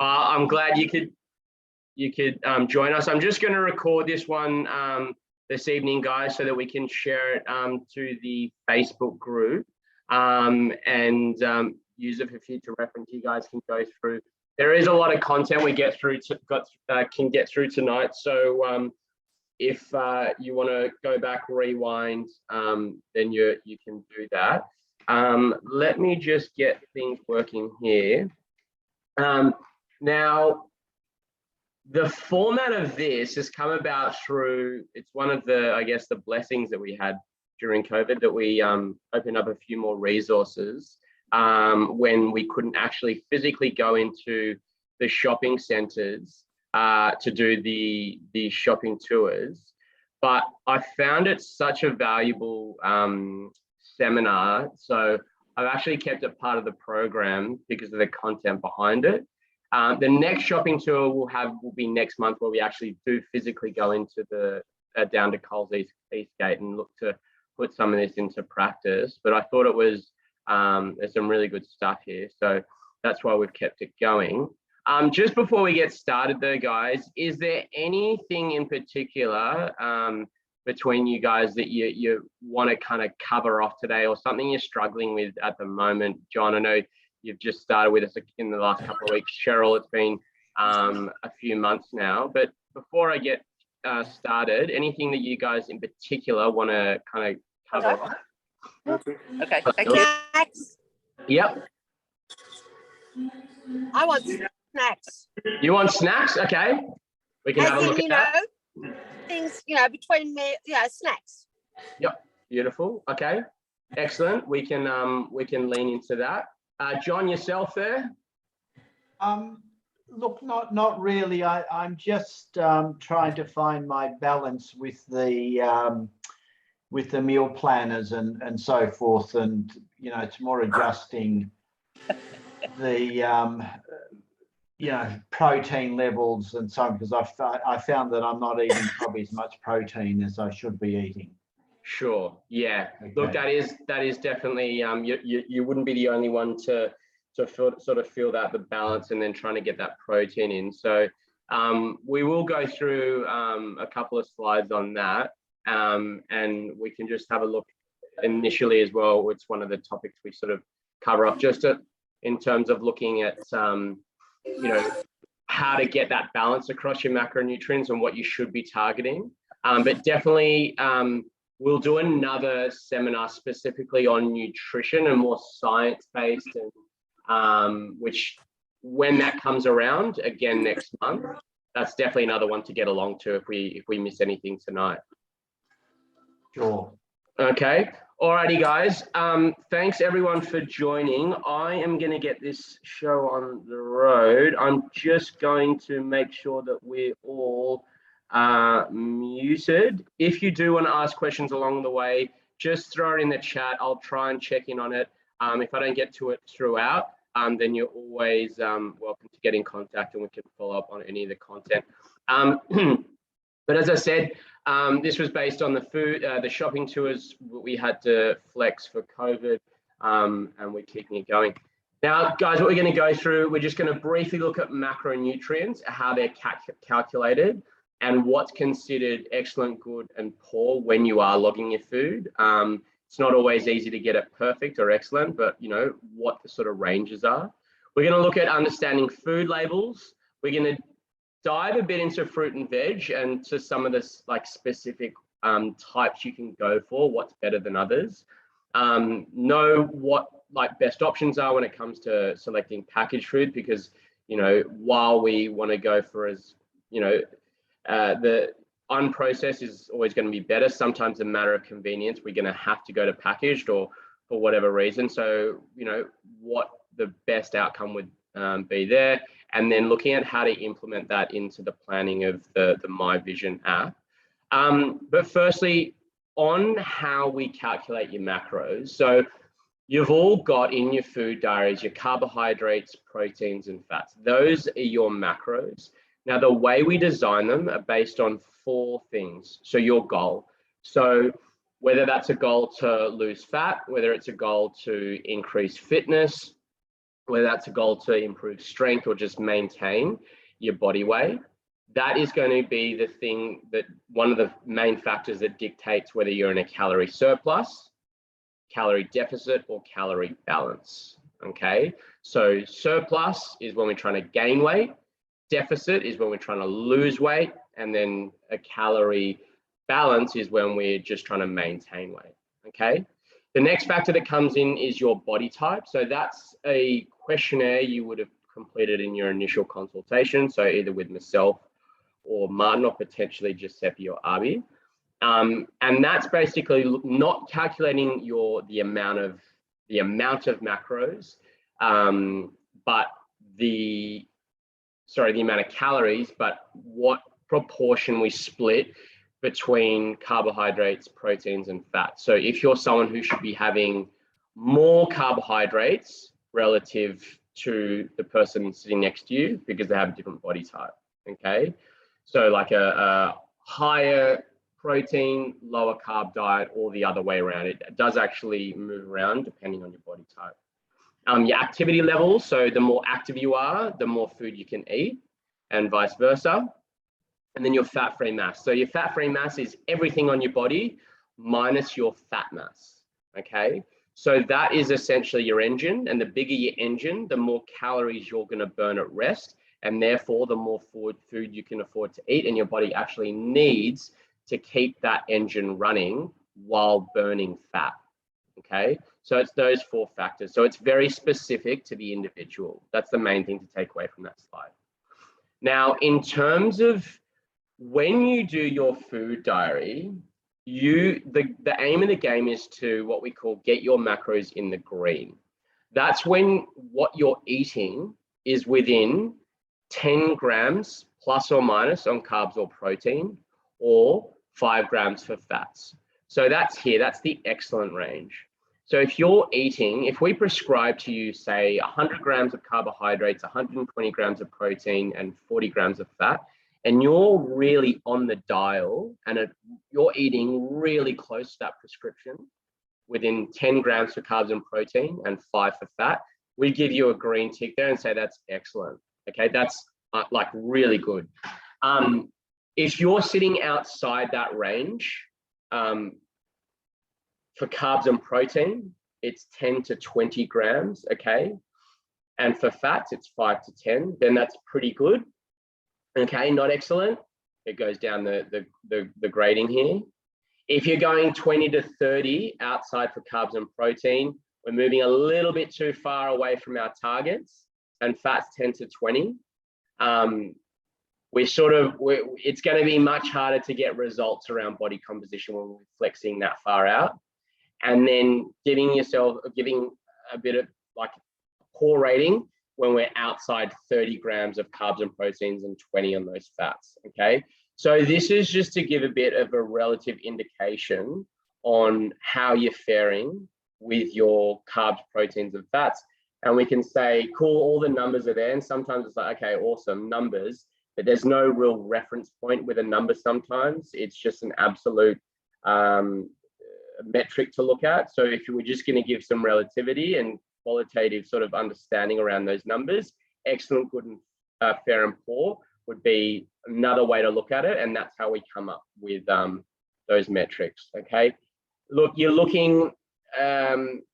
I'm glad you could join us. I'm just going to record this one this evening, guys, so that we can share it to the Facebook group and use it for future reference. You guys can go through. There is a lot of content we can get through tonight. So if you want to go back, rewind, then you can do that. Let me just get things working here. Now, the format of this has come about through, it's one of the, I guess, the blessings that we had during COVID, that we opened up a few more resources when we couldn't actually physically go into the shopping centres to do the shopping tours. But I found it such a valuable seminar. So I've actually kept it part of the program because of the content behind it. The next shopping tour will be next month, where we actually do physically go into the down to Coles Eastgate and look to put some of this into practice. But I thought it was there's some really good stuff here, so that's why we've kept it going. Just before we get started though, guys, is there anything in particular between you guys that you want to kind of cover off today, or something you're struggling with at the moment? John, I know you've just started with us in the last couple of weeks. Cheryl, it's been a few months now. But before I get started, anything that you guys in particular want to kind of cover off? Okay, thank you. Snacks. Yep. I want snacks. You want snacks? Okay. We can have a look at that. Things, between me, snacks. Yep. Beautiful. Okay. Excellent. We can lean into that. John, yourself there? Look, not really. I'm just trying to find my balance with the meal planners and so forth, and it's more adjusting the protein levels and so on, because I found that I'm not eating probably as much protein as I should be eating. Sure. Yeah. Okay. Look, that is definitely you wouldn't be the only one to sort of feel that, the balance, and then trying to get that protein in. So we will go through a couple of slides on that, and we can just have a look initially as well. It's one of the topics we sort of cover up, just in terms of looking at how to get that balance across your macronutrients and what you should be targeting. But definitely we'll do another seminar specifically on nutrition and more science-based, and which, when that comes around again next month, that's definitely another one to get along to if we miss anything tonight. Sure. Okay. Alrighty, guys. Thanks everyone for joining. I am going to get this show on the road. I'm just going to make sure that we're all muted. If you do want to ask questions along the way, just throw it in the chat. I'll try and check in on it. If I don't get to it throughout, then you're always welcome to get in contact, and we can follow up on any of the content. But as I said, this was based on the shopping tours we had to flex for COVID, and we're keeping it going. Now, guys, what we're going to go through, we're just going to briefly look at macronutrients, how they're calculated, and what's considered excellent, good, and poor when you are logging your food. It's not always easy to get it perfect or excellent, but what the sort of ranges are. We're going to look at understanding food labels. We're going to dive a bit into fruit and veg, and to some of the specific types you can go for, what's better than others. Know what best options are when it comes to selecting packaged food, because while we want to go for the unprocessed is always going to be better, sometimes a matter of convenience we're going to have to go to packaged, or for whatever reason. So what the best outcome would be there, and then looking at how to implement that into the planning of the MyVision app. But firstly, on how we calculate your macros. So you've all got in your food diaries your carbohydrates, proteins, and fats. Those are your macros. Now, the way we design them are based on 4 things. So your goal. So whether that's a goal to lose fat, whether it's a goal to increase fitness, whether that's a goal to improve strength or just maintain your body weight, that is going to be the thing that one of the main factors that dictates whether you're in a calorie surplus, calorie deficit, or calorie balance. Okay, so surplus is when we're trying to gain weight, deficit is when we're trying to lose weight, and then a calorie balance is when we're just trying to maintain weight. Okay, the next factor that comes in is your body type. So that's a questionnaire you would have completed in your initial consultation, so either with myself or Martin, or potentially Giuseppe or Abi. And that's basically not calculating the amount of macros, but the amount of calories, but what proportion we split between carbohydrates, proteins, and fats. So if you're someone who should be having more carbohydrates relative to the person sitting next to you because they have a different body type, okay? So like a higher protein, lower carb diet, or the other way around. It does actually move around depending on your body type. Your activity levels, so the more active you are, the more food you can eat, and vice versa. And then your fat-free mass. So your fat-free mass is everything on your body minus your fat mass, okay? So that is essentially your engine, and the bigger your engine, the more calories you're gonna burn at rest, and therefore the more food you can afford to eat, and your body actually needs to keep that engine running while burning fat, okay? So it's those four factors. So it's very specific to the individual. That's the main thing to take away from that slide. Now, in terms of when you do your food diary, the aim of the game is to what we call get your macros in the green. That's when what you're eating is within 10 grams plus or minus on carbs or protein, or 5 grams for fats. So that's here, that's the excellent range. So if you're eating, if we prescribe to you, say 100 grams of carbohydrates, 120 grams of protein, and 40 grams of fat, and you're really on the dial and you're eating really close to that prescription within 10 grams for carbs and protein and 5 for fat, we give you a green tick there and say that's excellent. Okay, that's like really good. If you're sitting outside that range, for carbs and protein, it's 10 to 20 grams, okay? And for fats, it's 5 to 10, then that's pretty good. Okay, not excellent. It goes down the grading here. If you're going 20 to 30 outside for carbs and protein, we're moving a little bit too far away from our targets, and fats 10 to 20. It's going to be much harder to get results around body composition when we're flexing that far out. And then giving a bit of like a poor rating when we're outside 30 grams of carbs and proteins and 20 on those fats, okay? So this is just to give a bit of a relative indication on how you're faring with your carbs, proteins, and fats. And we can say, cool, all the numbers are there. And sometimes it's like, okay, awesome, numbers, but there's no real reference point with a number sometimes. It's just an absolute metric to look at. So if you were just going to give some relativity and qualitative sort of understanding around those numbers, excellent, good, and fair and poor would be another way to look at it. And that's how we come up with those metrics, okay? Look, you're looking,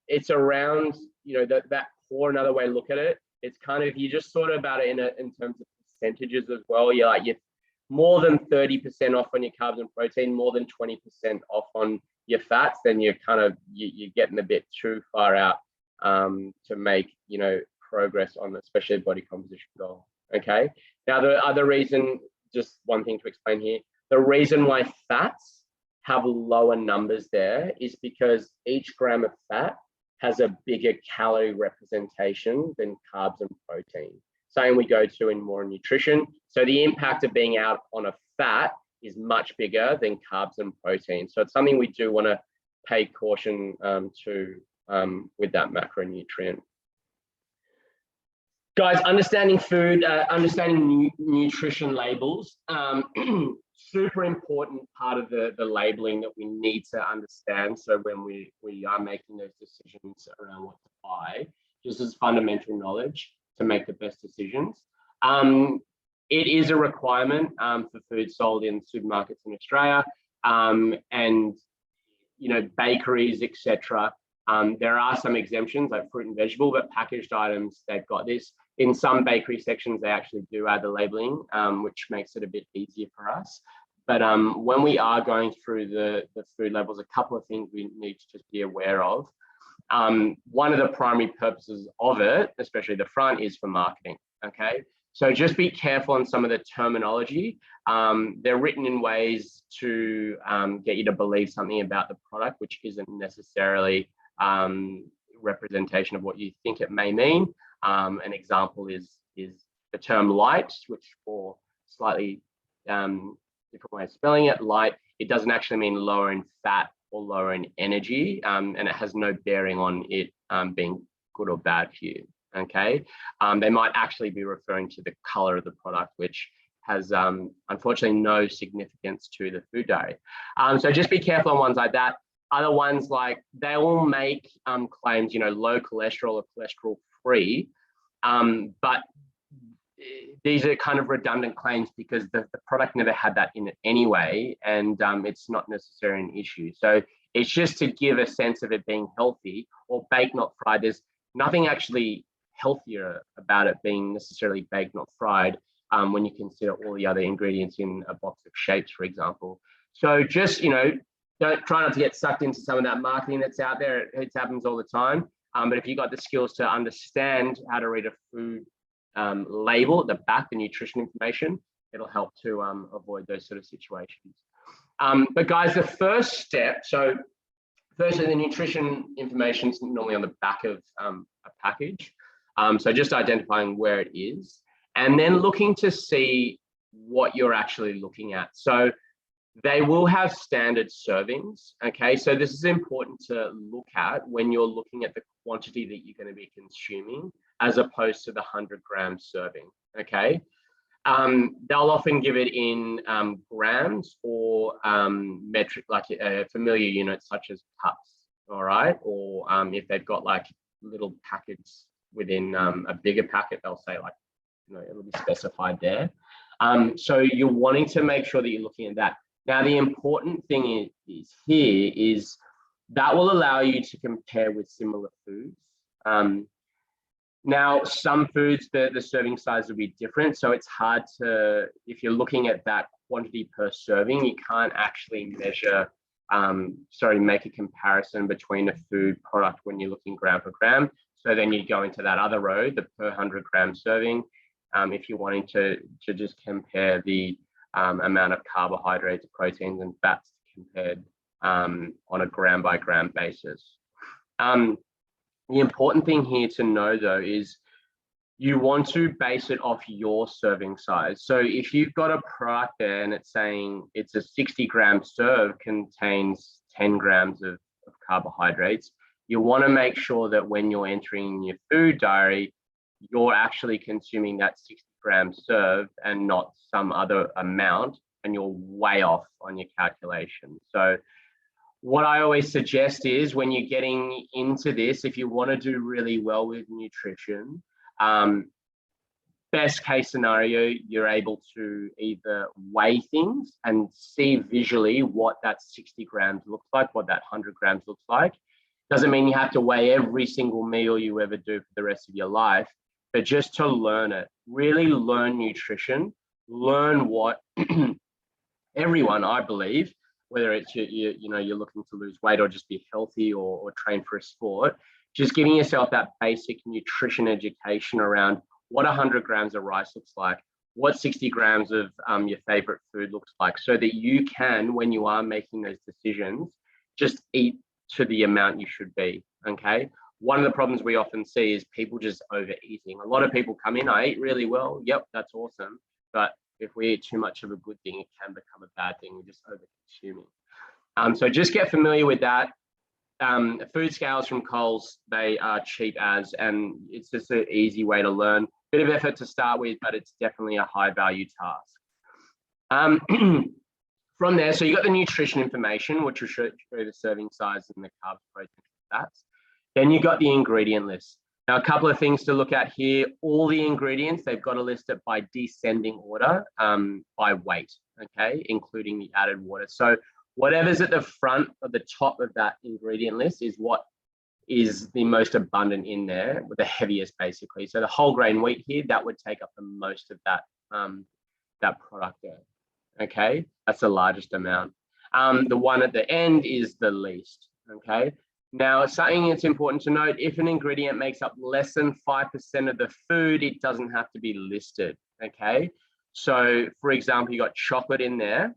it's around, you know, that poor, another way to look at it, it's kind of, you just sort of about it in terms of percentages as well. You're like, you're more than 30% off on your carbs and protein, more than 20% off on your fats, then you're kind of, you're getting a bit too far out to make, you know, progress on especially body composition goal, okay? Now, the other reason, just one thing to explain here, the reason why fats have lower numbers there is because each gram of fat has a bigger calorie representation than carbs and protein. Same we go to in more nutrition. So the impact of being out on a fat is much bigger than carbs and protein. So it's something we do want to pay caution to with that macronutrient. Guys, understanding food, understanding nutrition labels, super important part of the labeling that we need to understand. So when we are making those decisions around what to buy, just as fundamental knowledge to make the best decisions. It is a requirement for food sold in supermarkets in Australia, and bakeries, etc. There are some exemptions like fruit and vegetable, but packaged items, they've got this. In some bakery sections, they actually do add the labeling, which makes it a bit easier for us. But when we are going through the food labels, a couple of things we need to just be aware of. One of the primary purposes of it, especially the front, is for marketing, okay? So just be careful on some of the terminology. They're written in ways to get you to believe something about the product, which isn't necessarily representation of what you think it may mean. An example is the term light, which for slightly different way of spelling it, light, it doesn't actually mean lower in fat or lower in energy, and it has no bearing on it being good or bad for you. Okay, they might actually be referring to the color of the product, which has unfortunately no significance to the food dairy. So just be careful on ones like that. Other ones, like, they all make claims, low cholesterol or cholesterol free, but these are kind of redundant claims because the product never had that in it anyway, and it's not necessarily an issue. So it's just to give a sense of it being healthy or baked, not fried. There's nothing actually healthier about it being necessarily baked, not fried, when you consider all the other ingredients in a box of shapes, for example. So just, try not to get sucked into some of that marketing that's out there. It happens all the time. But if you've got the skills to understand how to read a food label at the back, the nutrition information, it'll help to avoid those sort of situations. But guys, the first step, so firstly, the nutrition information is normally on the back of a package. So just identifying where it is, and then looking to see what you're actually looking at. So they will have standard servings, okay? So this is important to look at when you're looking at the quantity that you're going to be consuming, as opposed to the 100-gram serving, okay? They'll often give it in grams or metric, like familiar units such as cups, all right? Or if they've got like little packets within a bigger packet, they'll say like, it'll be specified there. So you're wanting to make sure that you're looking at that. Now, the important thing is that will allow you to compare with similar foods. Now, some foods, the serving size will be different. So it's hard to, if you're looking at that quantity per serving, you can't actually measure, make a comparison between a food product when you're looking gram for gram. So then you go into that other row, the per 100-gram serving, if you're wanting to just compare the amount of carbohydrates, proteins, and fats compared on a gram by gram basis. The important thing here to know, though, is you want to base it off your serving size. So if you've got a product there and it's saying it's a 60-gram serve, contains 10 grams of carbohydrates, you want to make sure that when you're entering your food diary, you're actually consuming that 60-gram serve and not some other amount, and you're way off on your calculation. So what I always suggest is, when you're getting into this, if you want to do really well with nutrition, best case scenario, you're able to either weigh things and see visually what that 60 grams looks like, what that 100 grams looks like. Doesn't mean you have to weigh every single meal you ever do for the rest of your life, but just to learn it, really learn nutrition, learn what everyone, I believe, whether it's you're looking to lose weight or just be healthy or train for a sport, just giving yourself that basic nutrition education around what 100 grams of rice looks like, what 60 grams of your favorite food looks like, so that you can, when you are making those decisions, just eat to the amount you should be, okay? One of the problems we often see is people just overeating. A lot of people come in, I eat really well. Yep, that's awesome. But if we eat too much of a good thing, it can become a bad thing. We're just over-consuming. So just get familiar with that. Food scales from Coles, they are cheap as, and it's just an easy way to learn. Bit of effort to start with, but it's definitely a high value task. From there, so you got the nutrition information, which will show you the serving size and the carbs, proteins, fats. Then you got the ingredient list. Now, a couple of things to look at here. All the ingredients, they've got to list it by descending order, by weight, okay, including the added water. So whatever's at the front of the top of that ingredient list is what is the most abundant in there, with the heaviest basically. So the whole grain wheat here, that would take up the most of that, that product there, okay? That's the largest amount. The one at the end is the least, okay? Now, something that's important to note, if an ingredient makes up less than 5% of the food, it doesn't have to be listed, okay? So, for example, you got chocolate in there,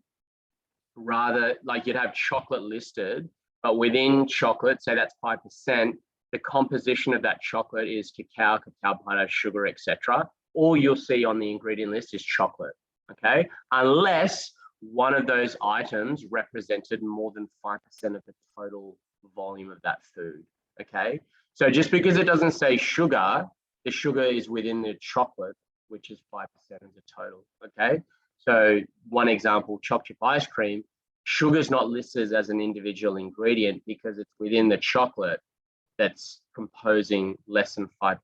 rather like you'd have chocolate listed, but within chocolate, say that's 5%, the composition of that chocolate is cacao, cacao powder, sugar, etc. All you'll see on the ingredient list is chocolate, okay? Unless one of those items represented more than 5% of the total volume of that food, okay? So just because it doesn't say sugar, the sugar is within the chocolate, which is 5% of the total, okay? So one example, choc chip ice cream, sugar is not listed as an individual ingredient because it's within the chocolate that's composing less than 5%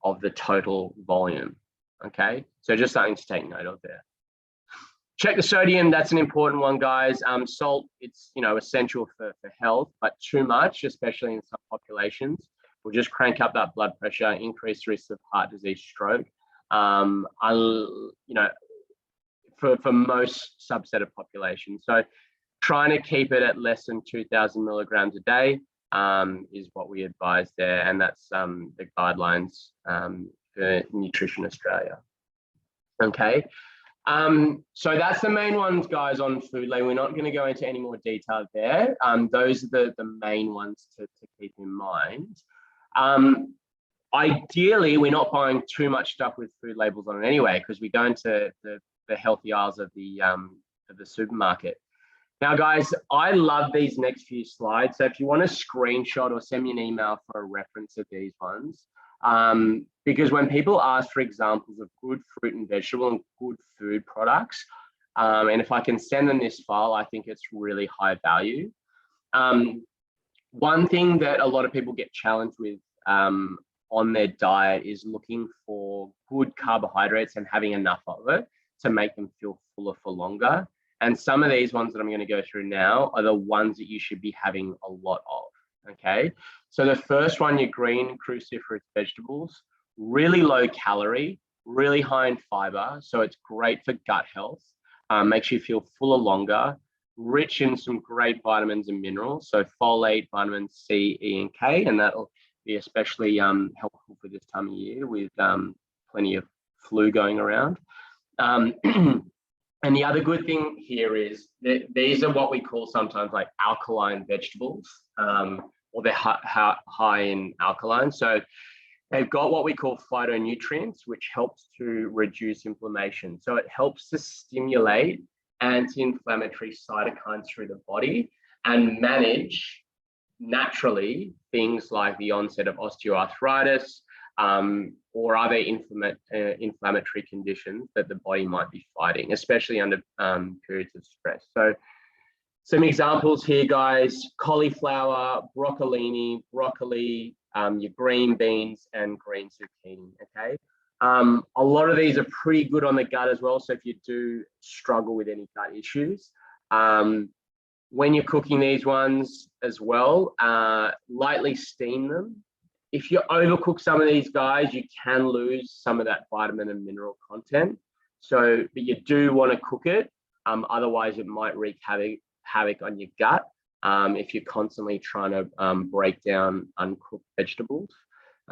of the total volume, okay? So just something to take note of there. Check the sodium, that's an important one, guys. Salt, it's essential for health, but too much, especially in some populations, will just crank up that blood pressure, increase risk of heart disease, stroke. For most subset of populations. So trying to keep it at less than 2,000 milligrams a day is what we advise there, and that's the guidelines for Nutrition Australia. Okay. So that's the main ones, guys, on Foodlay. We're not going to go into any more detail there. Those are the main ones to keep in mind. Ideally, we're not buying too much stuff with food labels on it anyway, because we go into the healthy aisles of the supermarket. Now, guys, I love these next few slides. So if you want to screenshot or send me an email for a reference of these ones, because when people ask for examples of good fruit and vegetable and good food products, and if I can send them this file, I think it's really high value. One thing that a lot of people get challenged with on their diet is looking for good carbohydrates and having enough of it to make them feel fuller for longer. And some of these ones that I'm going to go through now are the ones that you should be having a lot of, okay? So the first one, your green cruciferous vegetables, really low calorie, really high in fiber, so it's great for gut health, makes you feel fuller longer, rich in some great vitamins and minerals, so folate, vitamin C, E, and K, and that'll be especially helpful for this time of year with plenty of flu going around. And the other good thing here is that these are what we call sometimes like alkaline vegetables, or they're high in alkaline. So they've got what we call phytonutrients, which helps to reduce inflammation. So it helps to stimulate anti-inflammatory cytokines through the body and manage naturally things like the onset of osteoarthritis, or other inflammatory conditions that the body might be fighting, especially under periods of stress. So some examples here, guys: cauliflower, broccolini, broccoli, your green beans, and green zucchini, okay? A lot of these are pretty good on the gut as well, so if you do struggle with any gut issues, when you're cooking these ones as well, lightly steam them. If you overcook some of these, guys, you can lose some of that vitamin and mineral content. So, but you do want to cook it. Otherwise, it might wreak havoc on your gut if you're constantly trying to break down uncooked vegetables.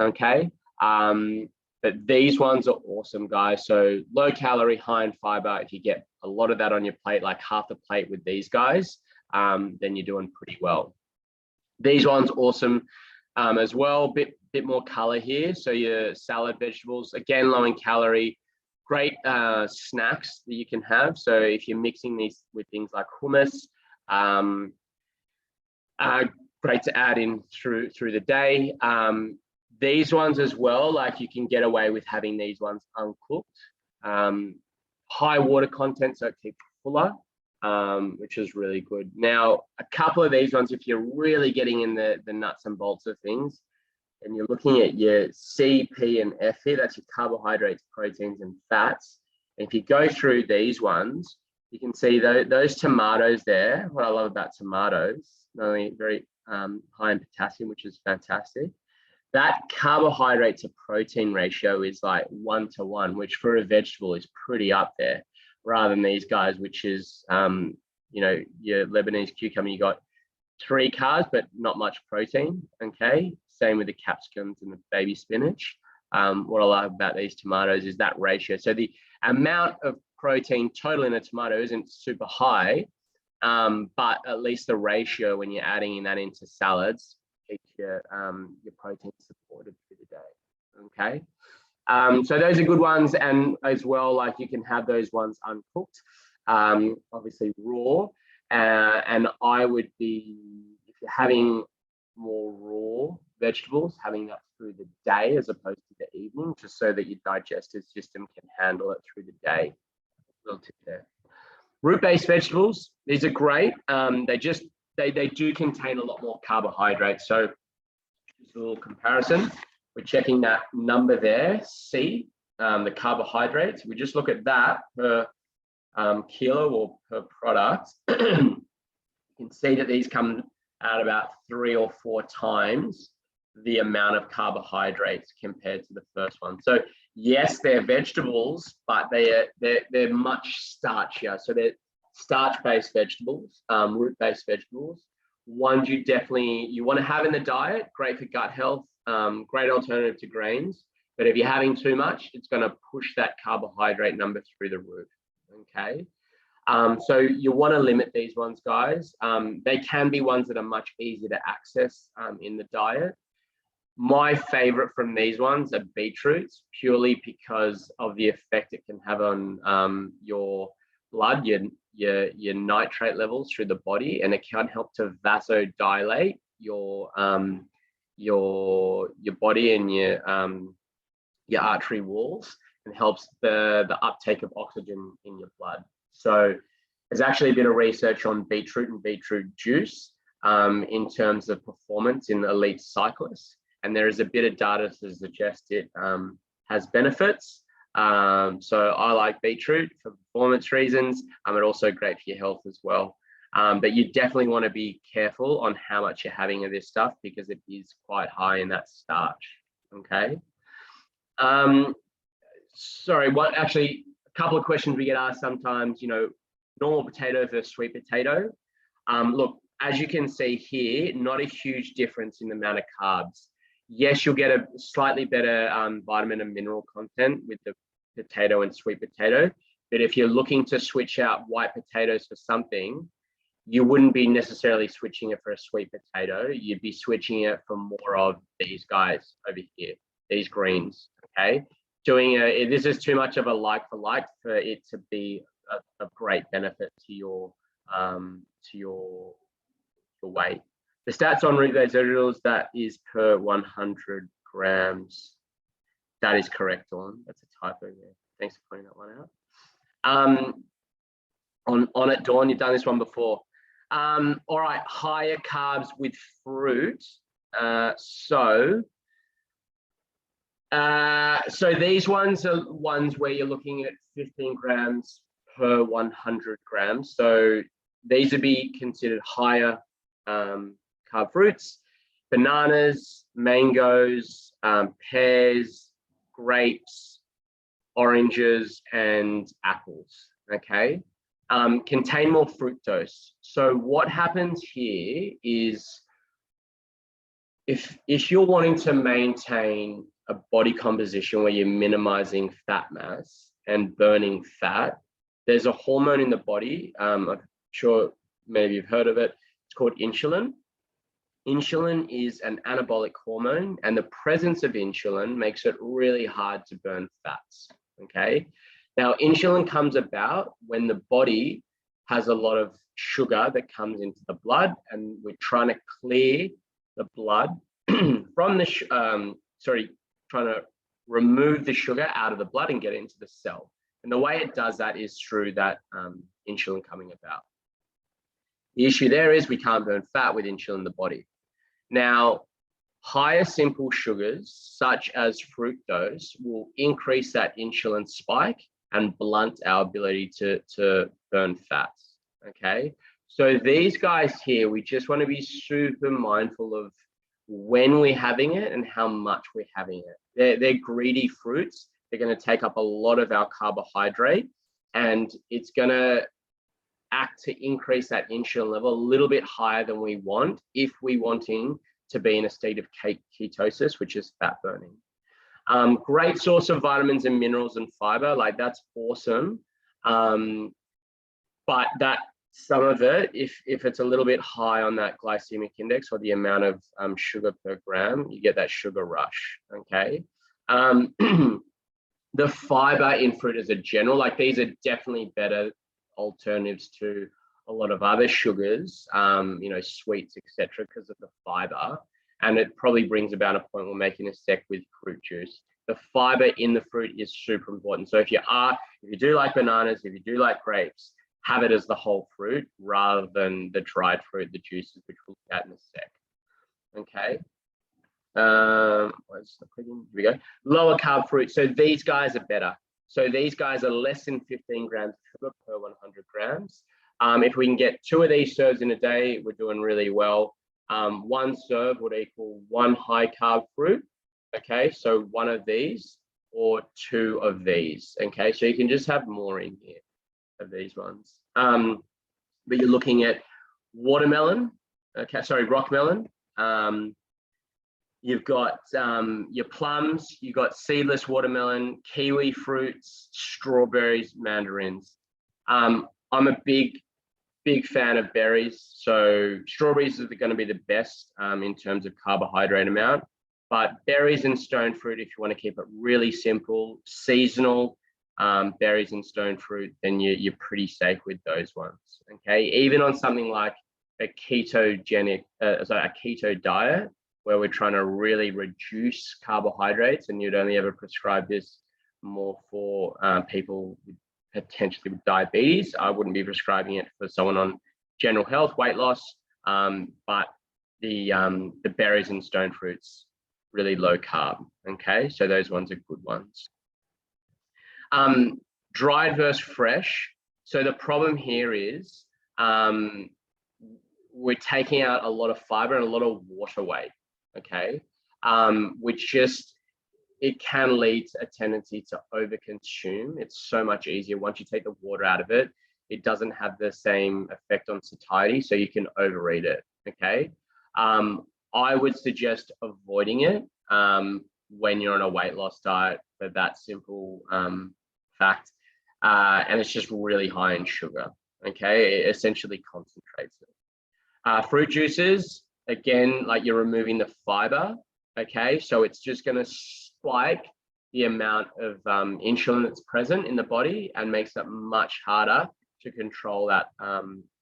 Okay. But these ones are awesome, guys. So low calorie, high in fiber. If you get a lot of that on your plate, like half the plate with these guys, then you're doing pretty well. These ones awesome. As well, bit more color here. So your salad vegetables, again, low in calorie, great snacks that you can have. So if you're mixing these with things like hummus, great to add in through the day. These ones as well, like you can get away with having these ones uncooked. High water content, so it keeps fuller. Which is really good. Now, a couple of these ones, if you're really getting in the nuts and bolts of things, and you're looking at your C, P, and F here, that's your carbohydrates, proteins, and fats. And if you go through these ones, you can see those tomatoes there. What I love about tomatoes, not only very high in potassium, which is fantastic. That carbohydrate to protein ratio is like 1 to 1, which for a vegetable is pretty up there, rather than these guys, which is, you know, your Lebanese cucumber, you got 3 carbs, but not much protein, okay? Same with the capsicums and the baby spinach. What I love about these tomatoes is that ratio. So the amount of protein total in a tomato isn't super high, but at least the ratio when you're adding that into salads keeps your protein supported through the day, okay? So those are good ones, and as well, like you can have those ones uncooked, obviously raw, and I would be, if you're having more raw vegetables, having that through the day as opposed to the evening, just so that your digestive system can handle it through the day. Little tip there. Root-based vegetables, these are great. They do contain a lot more carbohydrates. So just a little comparison. We're checking that number there, C, the carbohydrates. We just look at that per kilo or per product. You can see that these come out about 3 or 4 times the amount of carbohydrates compared to the first one. So yes, they're vegetables, but they're much starchier. So they're starch-based vegetables, root-based vegetables. Ones you want to have in the diet, great for gut health, great alternative to grains. But if you're having too much, it's going to push that carbohydrate number through the roof. Okay. So you want to limit these ones, guys. They can be ones that are much easier to access in the diet. My favorite from these ones are beetroots, purely because of the effect it can have on your blood, your nitrate levels through the body, and it can help to vasodilate your body and your artery walls, and helps the uptake of oxygen in your blood. So there's actually a bit of research on beetroot and beetroot juice in terms of performance in elite cyclists. And there is a bit of data to suggest it has benefits. So I like beetroot for performance reasons. It's also great for your health as well. But you definitely want to be careful on how much you're having of this stuff, because it is quite high in that starch. Okay. Sorry, actually, a couple of questions we get asked sometimes, you know, normal potato versus sweet potato. Look, as you can see here, not a huge difference in the amount of carbs. Yes, you'll get a slightly better vitamin and mineral content with the potato and sweet potato. But if you're looking to switch out white potatoes for something, you wouldn't be necessarily switching it for a sweet potato. You'd be switching it for more of these guys over here, these greens, okay? This is too much of a like for like for it to be a great benefit to your weight. The stats on root-based vegetables, that is per 100 grams. That is correct, Dawn. That's a typo there. Thanks for pointing that one out. On it, Dawn, you've done this one before. All right, higher carbs with fruit. So these ones are ones where you're looking at 15 grams per 100 grams. So these would be considered higher carb fruits: bananas, mangoes, pears, grapes, oranges, and apples. Okay, contain more fructose. So what happens here is, if you're wanting to maintain a body composition where you're minimizing fat mass and burning fat, there's a hormone in the body. I'm sure many of you have heard of it. It's called insulin. Insulin is an anabolic hormone, and the presence of insulin makes it really hard to burn fats. Okay. Now, insulin comes about when the body has a lot of sugar that comes into the blood, and we're trying to clear the blood from the, trying to remove the sugar out of the blood and get it into the cell. And the way it does that is through that insulin coming about. The issue there is we can't burn fat with insulin in the body. Now, higher simple sugars, such as fructose, will increase that insulin spike and blunt our ability to burn fats, okay? So these guys here, we just want to be super mindful of when we're having it and how much we're having it. They're greedy fruits. They're going to take up a lot of our carbohydrate, and it's going to act to increase that insulin level a little bit higher than we want if we're wanting to be in a state of ketosis, which is fat burning. Great source of vitamins and minerals and fiber, like that's awesome. But that some of it, if it's a little bit high on that glycemic index or the amount of sugar per gram, you get that sugar rush, okay? The fiber in fruit as a general, like these are definitely better alternatives to a lot of other sugars, you know, sweets, etc., because of the fiber. And it probably brings about a point we'll make in a sec with fruit juice. The fiber in the fruit is super important. So if you do like bananas, if you do like grapes, have it as the whole fruit rather than the dried fruit, the juices, which we'll look at in a sec. Okay. Here we go. Lower carb fruit. So these guys are better. So these guys are less than 15 grams of sugar per 100 grams. If we can get 2 of these serves in a day, we're doing really well. 1 serve would equal 1 high carb fruit. Okay, so 1 of these or 2 of these. Okay, so you can just have more in here of these ones. But you're looking at watermelon. Okay, sorry, rock melon. You've got your plums, you've got seedless watermelon, kiwi fruits, strawberries, mandarins. I'm a big fan of berries. So strawberries are going to be the best in terms of carbohydrate amount, but berries and stone fruit, if you want to keep it really simple, seasonal berries and stone fruit, then you're pretty safe with those ones. Okay, even on something like a ketogenic, a keto diet, where we're trying to really reduce carbohydrates, and you'd only ever prescribe this more for people potentially with diabetes. I wouldn't be prescribing it for someone on general health, weight loss, but the berries and stone fruits, really low carb, okay? So those ones are good ones. Dried versus fresh. So the problem here is we're taking out a lot of fiber and a lot of water weight, okay? Which just, it can lead to a tendency to overconsume. It's so much easier once you take the water out of it. It doesn't have the same effect on satiety, so you can overeat it, okay? I would suggest avoiding it when you're on a weight loss diet for that simple fact. And it's just really high in sugar, okay? It essentially concentrates it. Fruit juices, again, like you're removing the fiber, okay? So it's just gonna spike the amount of insulin that's present in the body and makes it much harder to control that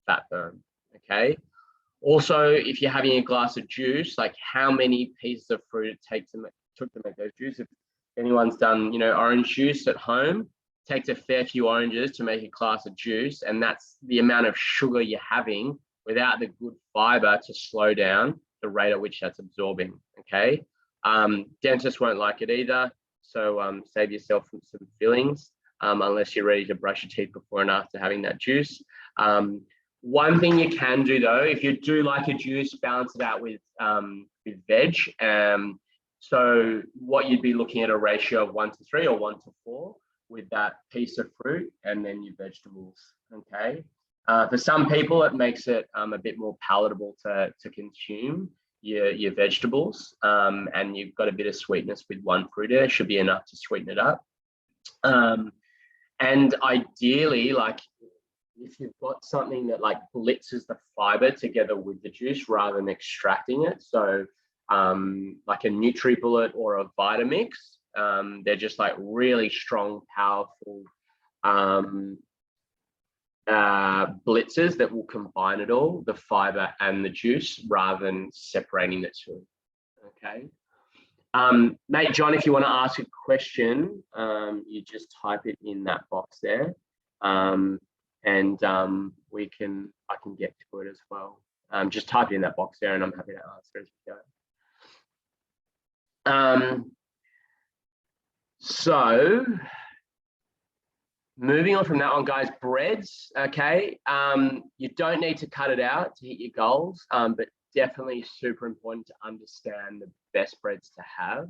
fat burn, okay? Also, if you're having a glass of juice, like how many pieces of fruit it took to make those juices. If anyone's done, you know, orange juice at home, takes a fair few oranges to make a glass of juice, and that's the amount of sugar you're having without the good fiber to slow down the rate at which that's absorbing, okay? Dentists won't like it either, so save yourself from some fillings unless you're ready to brush your teeth before and after having that juice. One thing you can do though, if you do like a juice, balance it out with veg. So what you'd be looking at a ratio of 1:3 or 1:4 with that piece of fruit and then your vegetables, okay? For some people, it makes it a bit more palatable to consume your vegetables, and you've got a bit of sweetness with 1 fruit there. Should be enough to sweeten it up. And ideally, like if you've got something that like blitzes the fiber together with the juice rather than extracting it, so like a NutriBullet or a Vitamix, they're just like really strong, powerful blitzers that will combine it all, the fiber and the juice, rather than separating the two, okay? Mate John, if you want to ask a question, you just type it in that box there, and I can get to it as well. Just type it in that box there and I'm happy to answer as we go. So moving on from that one, guys, breads, okay. You don't need to cut it out to hit your goals, but definitely super important to understand the best breads to have,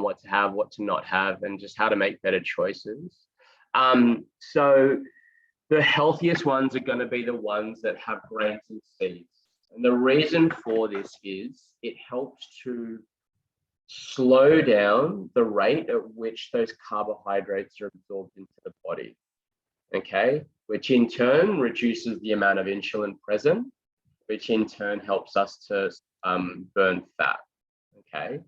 what to have, what to not have, and just how to make better choices. So the healthiest ones are going to be the ones that have grains and seeds. And the reason for this is it helps to slow down the rate at which those carbohydrates are absorbed into the body, okay, which in turn reduces the amount of insulin present, which in turn helps us to burn fat, okay.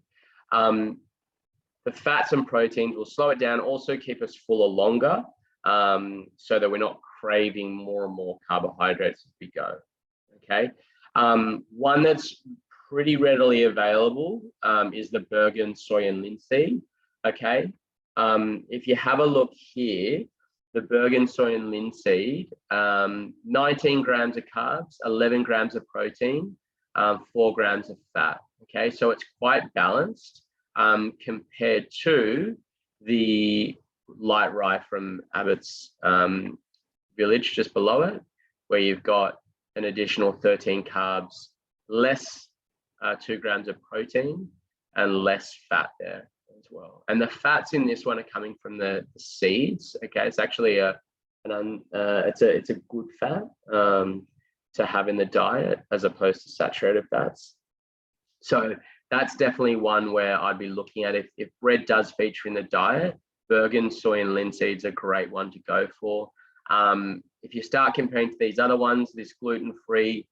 The fats and proteins will slow it down, also keep us fuller longer, so that we're not craving more and more carbohydrates as we go, okay. One that's pretty readily available is the Bergen soy and linseed, okay. If you have a look here, the Bergen soy and linseed, 19 grams of carbs, 11 grams of protein, 4 grams of fat, okay. So it's quite balanced compared to the light rye from Abbott's Village just below it, where you've got an additional 13 carbs, less 2 grams of protein, and less fat there as well. And the fats in this one are coming from the seeds. Okay, it's actually it's a good fat to have in the diet as opposed to saturated fats. So that's definitely one where I'd be looking at. If bread does feature in the diet, Bergen soy and linseed's a great one to go for. If you start comparing to these other ones, this gluten-free,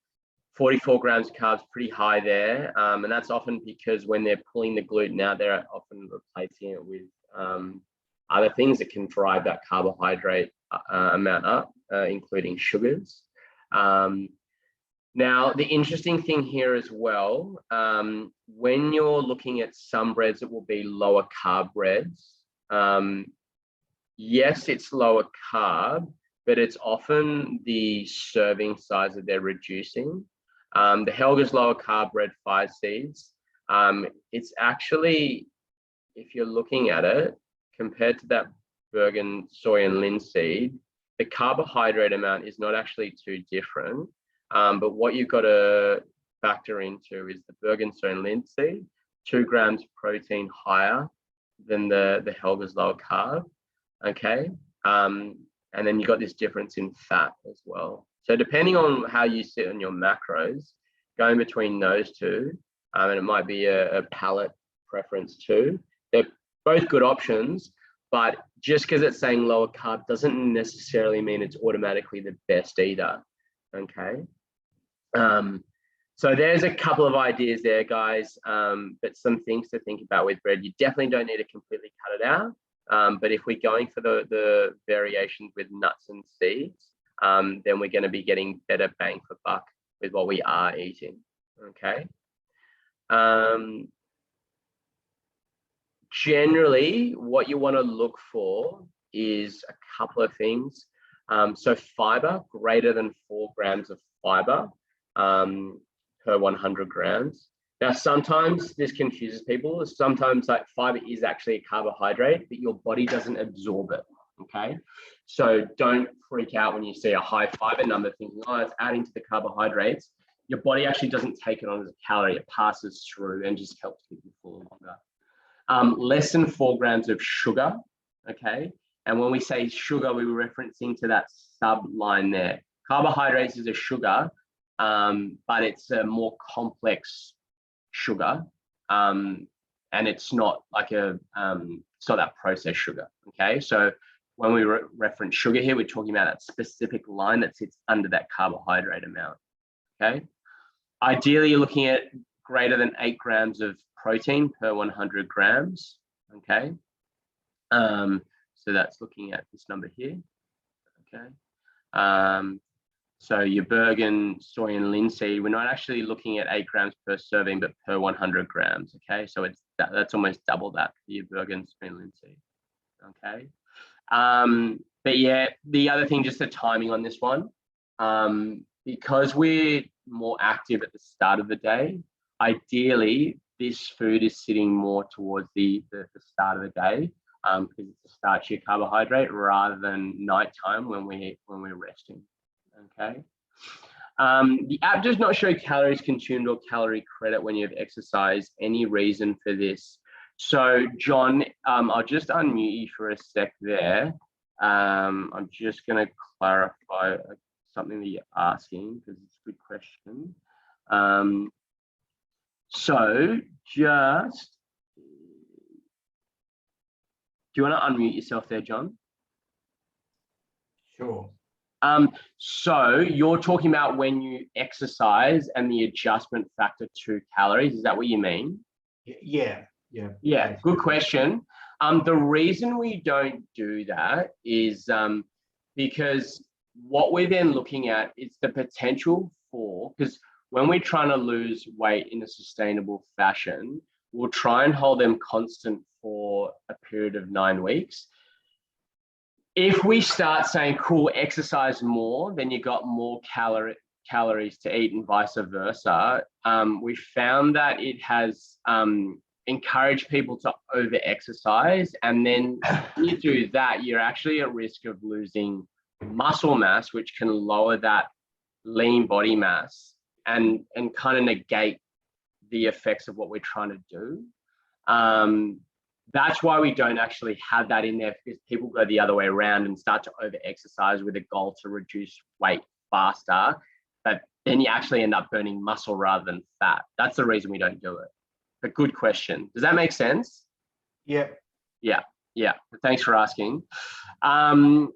44 grams of carbs, pretty high there. And that's often because when they're pulling the gluten out, they're often replacing it with other things that can drive that carbohydrate amount up, including sugars. Now, the interesting thing here as well, when you're looking at some breads that will be lower carb breads, yes, it's lower carb, but it's often the serving size that they're reducing. The Helga's lower carb bread 5 seeds, it's actually, if you're looking at it, compared to that Bergen soy and linseed, the carbohydrate amount is not actually too different. But what you've got to factor into is the Bergen soy and linseed, 2 grams protein higher than the Helga's lower carb, okay? And then you've got this difference in fat as well. So depending on how you sit on your macros, going between those two, and it might be a palate preference too. They're both good options, but just because it's saying lower carb doesn't necessarily mean it's automatically the best either, okay? So there's a couple of ideas there, guys, but some things to think about with bread. You definitely don't need to completely cut it out. But if we're going for the variations with nuts and seeds, then we're going to be getting better bang for buck with what we are eating, okay? Generally, what you want to look for is a couple of things. So fiber, greater than 4 grams of fiber per 100 grams. Now, sometimes this confuses people. Sometimes like fiber is actually a carbohydrate, but your body doesn't absorb it, okay? So don't freak out when you see a high fiber number thinking, oh, it's adding to the carbohydrates. Your body actually doesn't take it on as a calorie. It passes through and just helps keep you full longer. Less than 4 grams of sugar, okay? And when we say sugar, we're referencing to that sub line there. Carbohydrates is a sugar, but it's a more complex sugar, and it's not like it's not that processed sugar, okay? So when we reference sugar here, we're talking about that specific line that sits under that carbohydrate amount, okay? Ideally, you're looking at greater than 8 grams of protein per 100 grams, okay? So that's looking at this number here, okay? So your Bergen soy and linseed, we're not actually looking at 8 grams per serving, but per 100 grams, okay? So that's almost double that for your Bergen soy and linseed, okay? But yeah, the other thing, just the timing on this one, because we're more active at the start of the day, ideally this food is sitting more towards the start of the day, because it's a starchy carbohydrate rather than nighttime when we're resting. Okay. The app does not show calories consumed or calorie credit when you have exercised. Any reason for this? So John, I'll just unmute you for a sec there. I'm just going to clarify something that you're asking because it's a good question. So just, do you want to unmute yourself there, John? Sure. So you're talking about when you exercise and the adjustment factor to calories. Is that what you mean? Yeah. Yeah, good question. The reason we don't do that is because what we're then looking at is the potential for, because when we're trying to lose weight in a sustainable fashion, we'll try and hold them constant for a period of 9 weeks. If we start saying, cool, exercise more, then you got more calories to eat and vice versa, we found that it has encouraged people to over-exercise. And then when you do that, you're actually at risk of losing muscle mass, which can lower that lean body mass and kind of negate the effects of what we're trying to do. That's why we don't actually have that in there, because people go the other way around and start to over-exercise with a goal to reduce weight faster, but then you actually end up burning muscle rather than fat. That's the reason we don't do it. A good question. Does that make sense? Yep. Yeah. Thanks for asking. But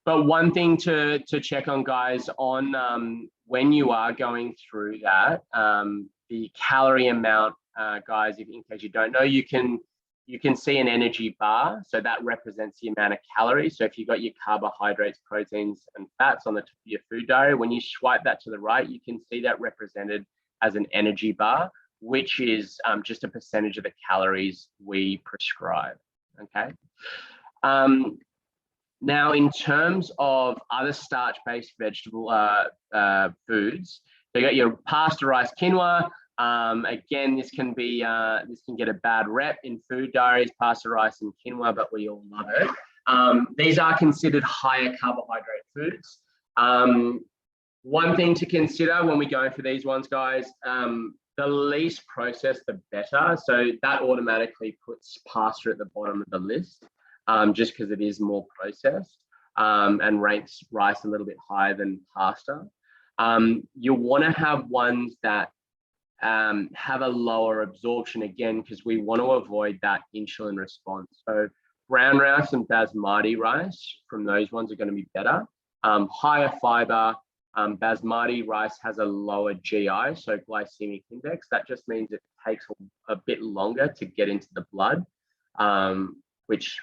one thing to check on, guys, on when you are going through that, the calorie amount, guys, in case you don't know, you can see an energy bar. So that represents the amount of calories. So if you've got your carbohydrates, proteins, and fats on the top of your food diary, when you swipe that to the right, you can see that represented as an energy bar, which is just a percentage of the calories we prescribe. Okay. Now, in terms of other starch-based vegetable foods, so you got your pasteurized quinoa. Again, this can get a bad rep in food diaries, pasteurized and quinoa, but we all love it. These are considered higher carbohydrate foods. One thing to consider when we go for these ones, guys, the least processed, the better. So that automatically puts pasta at the bottom of the list, just because it is more processed, and ranks rice a little bit higher than pasta. You want to have ones that have a lower absorption, again, because we want to avoid that insulin response. So brown rice and basmati rice from those ones are going to be better. Higher fiber. Basmati rice has a lower GI, so glycemic index. That just means it takes a bit longer to get into the blood, which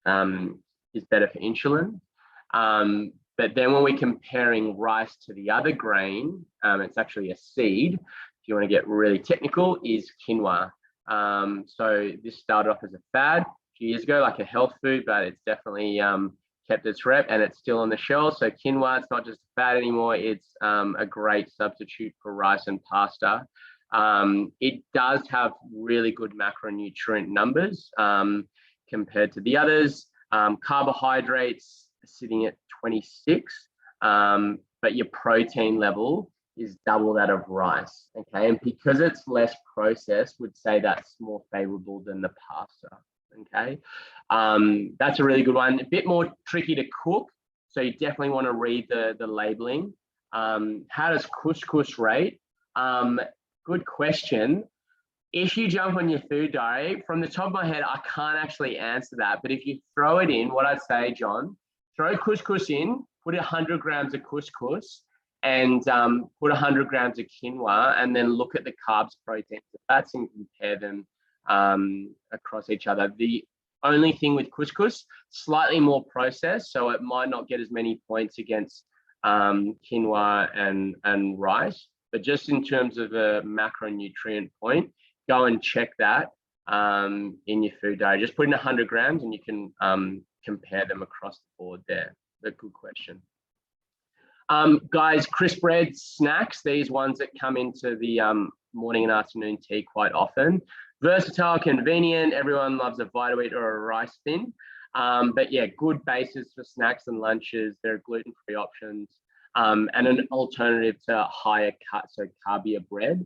is better for insulin. But then when we're comparing rice to the other grain, it's actually a seed, if you want to get really technical, is quinoa. So this started off as a fad a few years ago, like a health food, but it's definitely kept its rep and it's still on the shelf. So quinoa, it's not just a fad anymore, it's a great substitute for rice and pasta. It does have really good macronutrient numbers compared to the others. Carbohydrates are sitting at 26, but your protein level is double that of rice, okay? And because it's less processed, would say that's more favorable than the pasta, okay? That's a really good one. A bit more tricky to cook, so you definitely want to read the labeling. How does couscous rate? Good question. If you jump on your food diary, from the top of my head, I can't actually answer that. But if you throw it in, what I'd say, John, throw couscous in, put 100 grams of couscous and put 100 grams of quinoa, and then look at the carbs, proteins, the fats, and compare them across each other. The only thing with couscous, slightly more processed, so it might not get as many points against quinoa and rice. But just in terms of a macronutrient point, go and check that in your food diary. Just put in 100 grams and you can compare them across the board there. A good question. Guys, crisp bread snacks, these ones that come into the morning and afternoon tea quite often. Versatile, convenient. Everyone loves a Vita-Weat or a rice thin. But yeah, good basis for snacks and lunches. They're gluten-free options, and an alternative to higher cut, so carbier bread.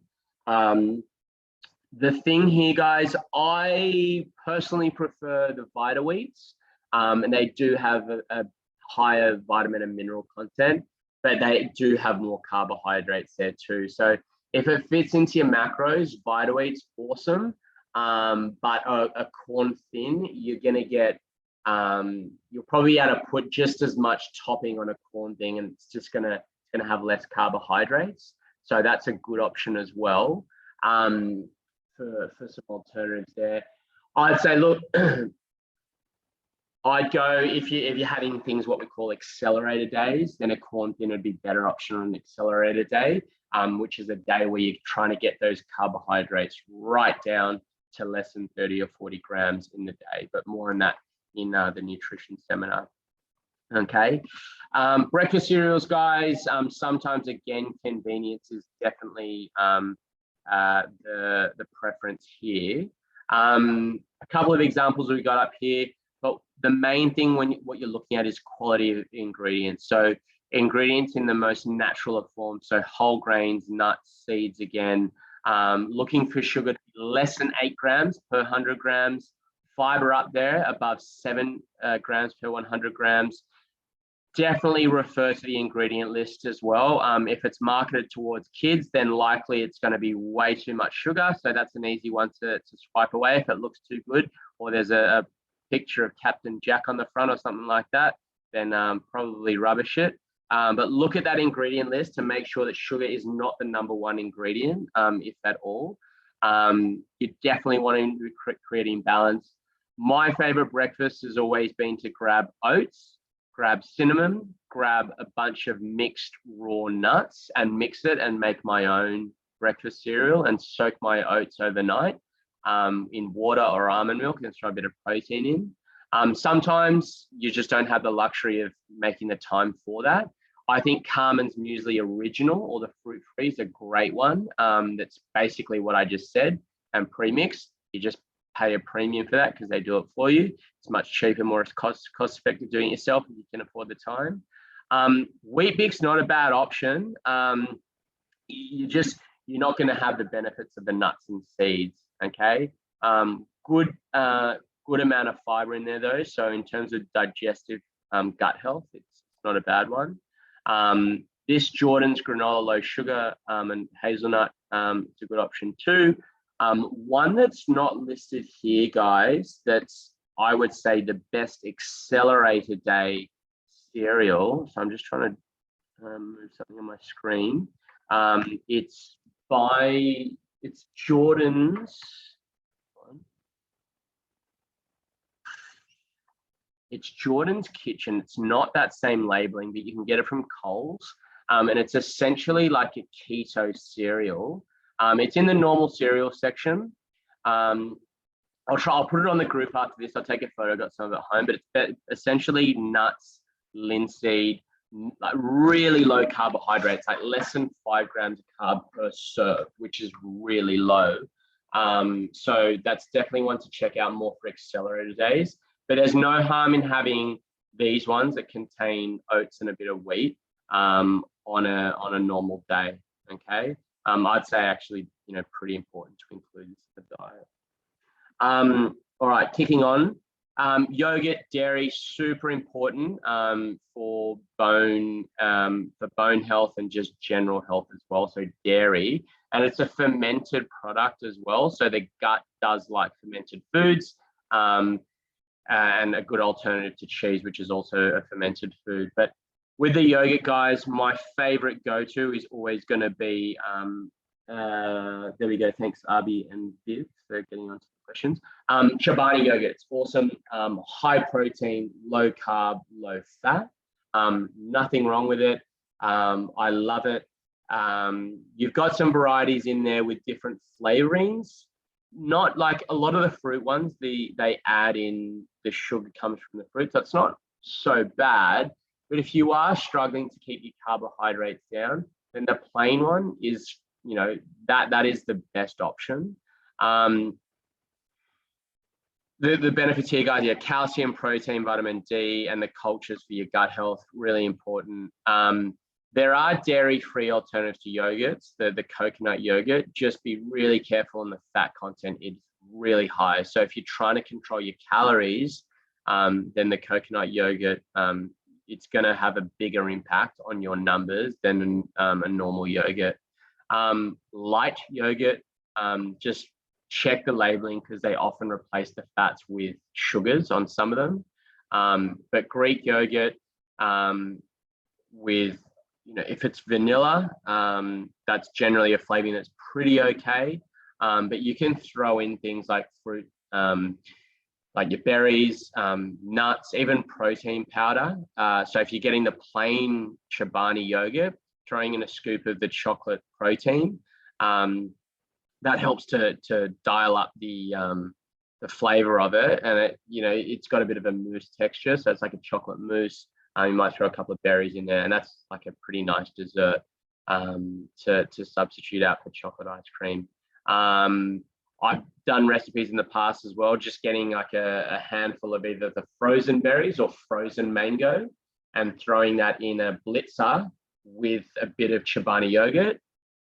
The thing here, guys, I personally prefer the Vita-Weats, and they do have a higher vitamin and mineral content, but they do have more carbohydrates there too. So if it fits into your macros, Vita-Weat's awesome. But a corn thin, you're gonna get, you'll probably be able to put just as much topping on a corn thing, and it's just gonna have less carbohydrates. So that's a good option as well. For some alternatives there, I'd say, look, I'd go, if you're having things what we call accelerator days, then a corn thin would be a better option on an accelerator day, which is a day where you're trying to get those carbohydrates right down to less than 30 or 40 grams in the day, but more on that in the nutrition seminar. Okay, breakfast cereals, guys. Sometimes again, convenience is definitely the preference here. A couple of examples we got up here, but the main thing what you're looking at is quality of ingredients. So ingredients in the most natural of forms, so whole grains, nuts, seeds. Again, looking for sugar to be less than 8 grams per 100 grams, fiber up there above 7 grams per 100 grams. Definitely refer to the ingredient list as well. If it's marketed towards kids, then likely it's going to be way too much sugar. So that's an easy one to swipe away if it looks too good, or there's a picture of Captain Jack on the front or something like that, then probably rubbish it. But look at that ingredient list to make sure that sugar is not the #1 ingredient, if at all. You definitely want to be creating balance. My favorite breakfast has always been to grab oats, grab cinnamon, grab a bunch of mixed raw nuts and mix it and make my own breakfast cereal and soak my oats overnight in water or almond milk and throw a bit of protein in. Sometimes you just don't have the luxury of making the time for that. I think Carmen's Muesli Original or the Fruit Free is a great one. That's basically what I just said, and pre-mixed. You just pay a premium for that because they do it for you. It's much cheaper, more cost effective doing it yourself if you can afford the time. Weet-Bix, not a bad option. You're not going to have the benefits of the nuts and seeds. Okay, good amount of fiber in there though. So in terms of digestive gut health, it's not a bad one. This Jordan's granola low sugar and hazelnut, it's a good option too. One that's not listed here, guys, that's, I would say, the best accelerator day cereal. So I'm just trying to move something on my screen. It's Jordan's. It's Jordan's Kitchen. It's not that same labeling, but you can get it from Coles. And it's essentially like a keto cereal. It's in the normal cereal section. I'll put it on the group after this. I'll take a photo. I've got some of it at home, but it's essentially nuts, linseed, like really low carbohydrates, like less than 5 grams of carb per serve, which is really low. So that's definitely one to check out more for accelerator days. But there's no harm in having these ones that contain oats and a bit of wheat on a normal day. Okay. I'd say actually, pretty important to include this in the diet. All right, kicking on. Yogurt, dairy, super important for bone health and just general health as well. So dairy, and it's a fermented product as well. So the gut does like fermented foods, and a good alternative to cheese, which is also a fermented food. But with the yogurt, guys, my favorite go-to is always going to be, there we go. Thanks, Abi and Viv, for getting onto the questions. Chobani yogurt, it's awesome. High protein, low carb, low fat. Nothing wrong with it. I love it. You've got some varieties in there with different flavorings. Not like a lot of the fruit ones, they add in the sugar comes from the fruit. So it's not so bad. But if you are struggling to keep your carbohydrates down, then the plain one is that is the best option. The benefits here, guys, calcium, protein, vitamin D, and the cultures for your gut health, really important. There are dairy-free alternatives to yogurts, the coconut yogurt. Just be really careful on the fat content. It's really high. So if you're trying to control your calories, then the coconut yogurt, it's going to have a bigger impact on your numbers than a normal yogurt. Light yogurt, just check the labeling because they often replace the fats with sugars on some of them. But Greek yogurt with, if it's vanilla, that's generally a flavoring that's pretty okay. But you can throw in things like fruit, like your berries, nuts, even protein powder. So if you're getting the plain Chobani yogurt, throwing in a scoop of the chocolate protein, that helps to dial up the flavor of it, and it's got a bit of a mousse texture, so it's like a chocolate mousse. You might throw a couple of berries in there, and that's like a pretty nice dessert to substitute out for chocolate ice cream. I've done recipes in the past as well, just getting like a handful of either the frozen berries or frozen mango and throwing that in a blitzer with a bit of Chobani yogurt.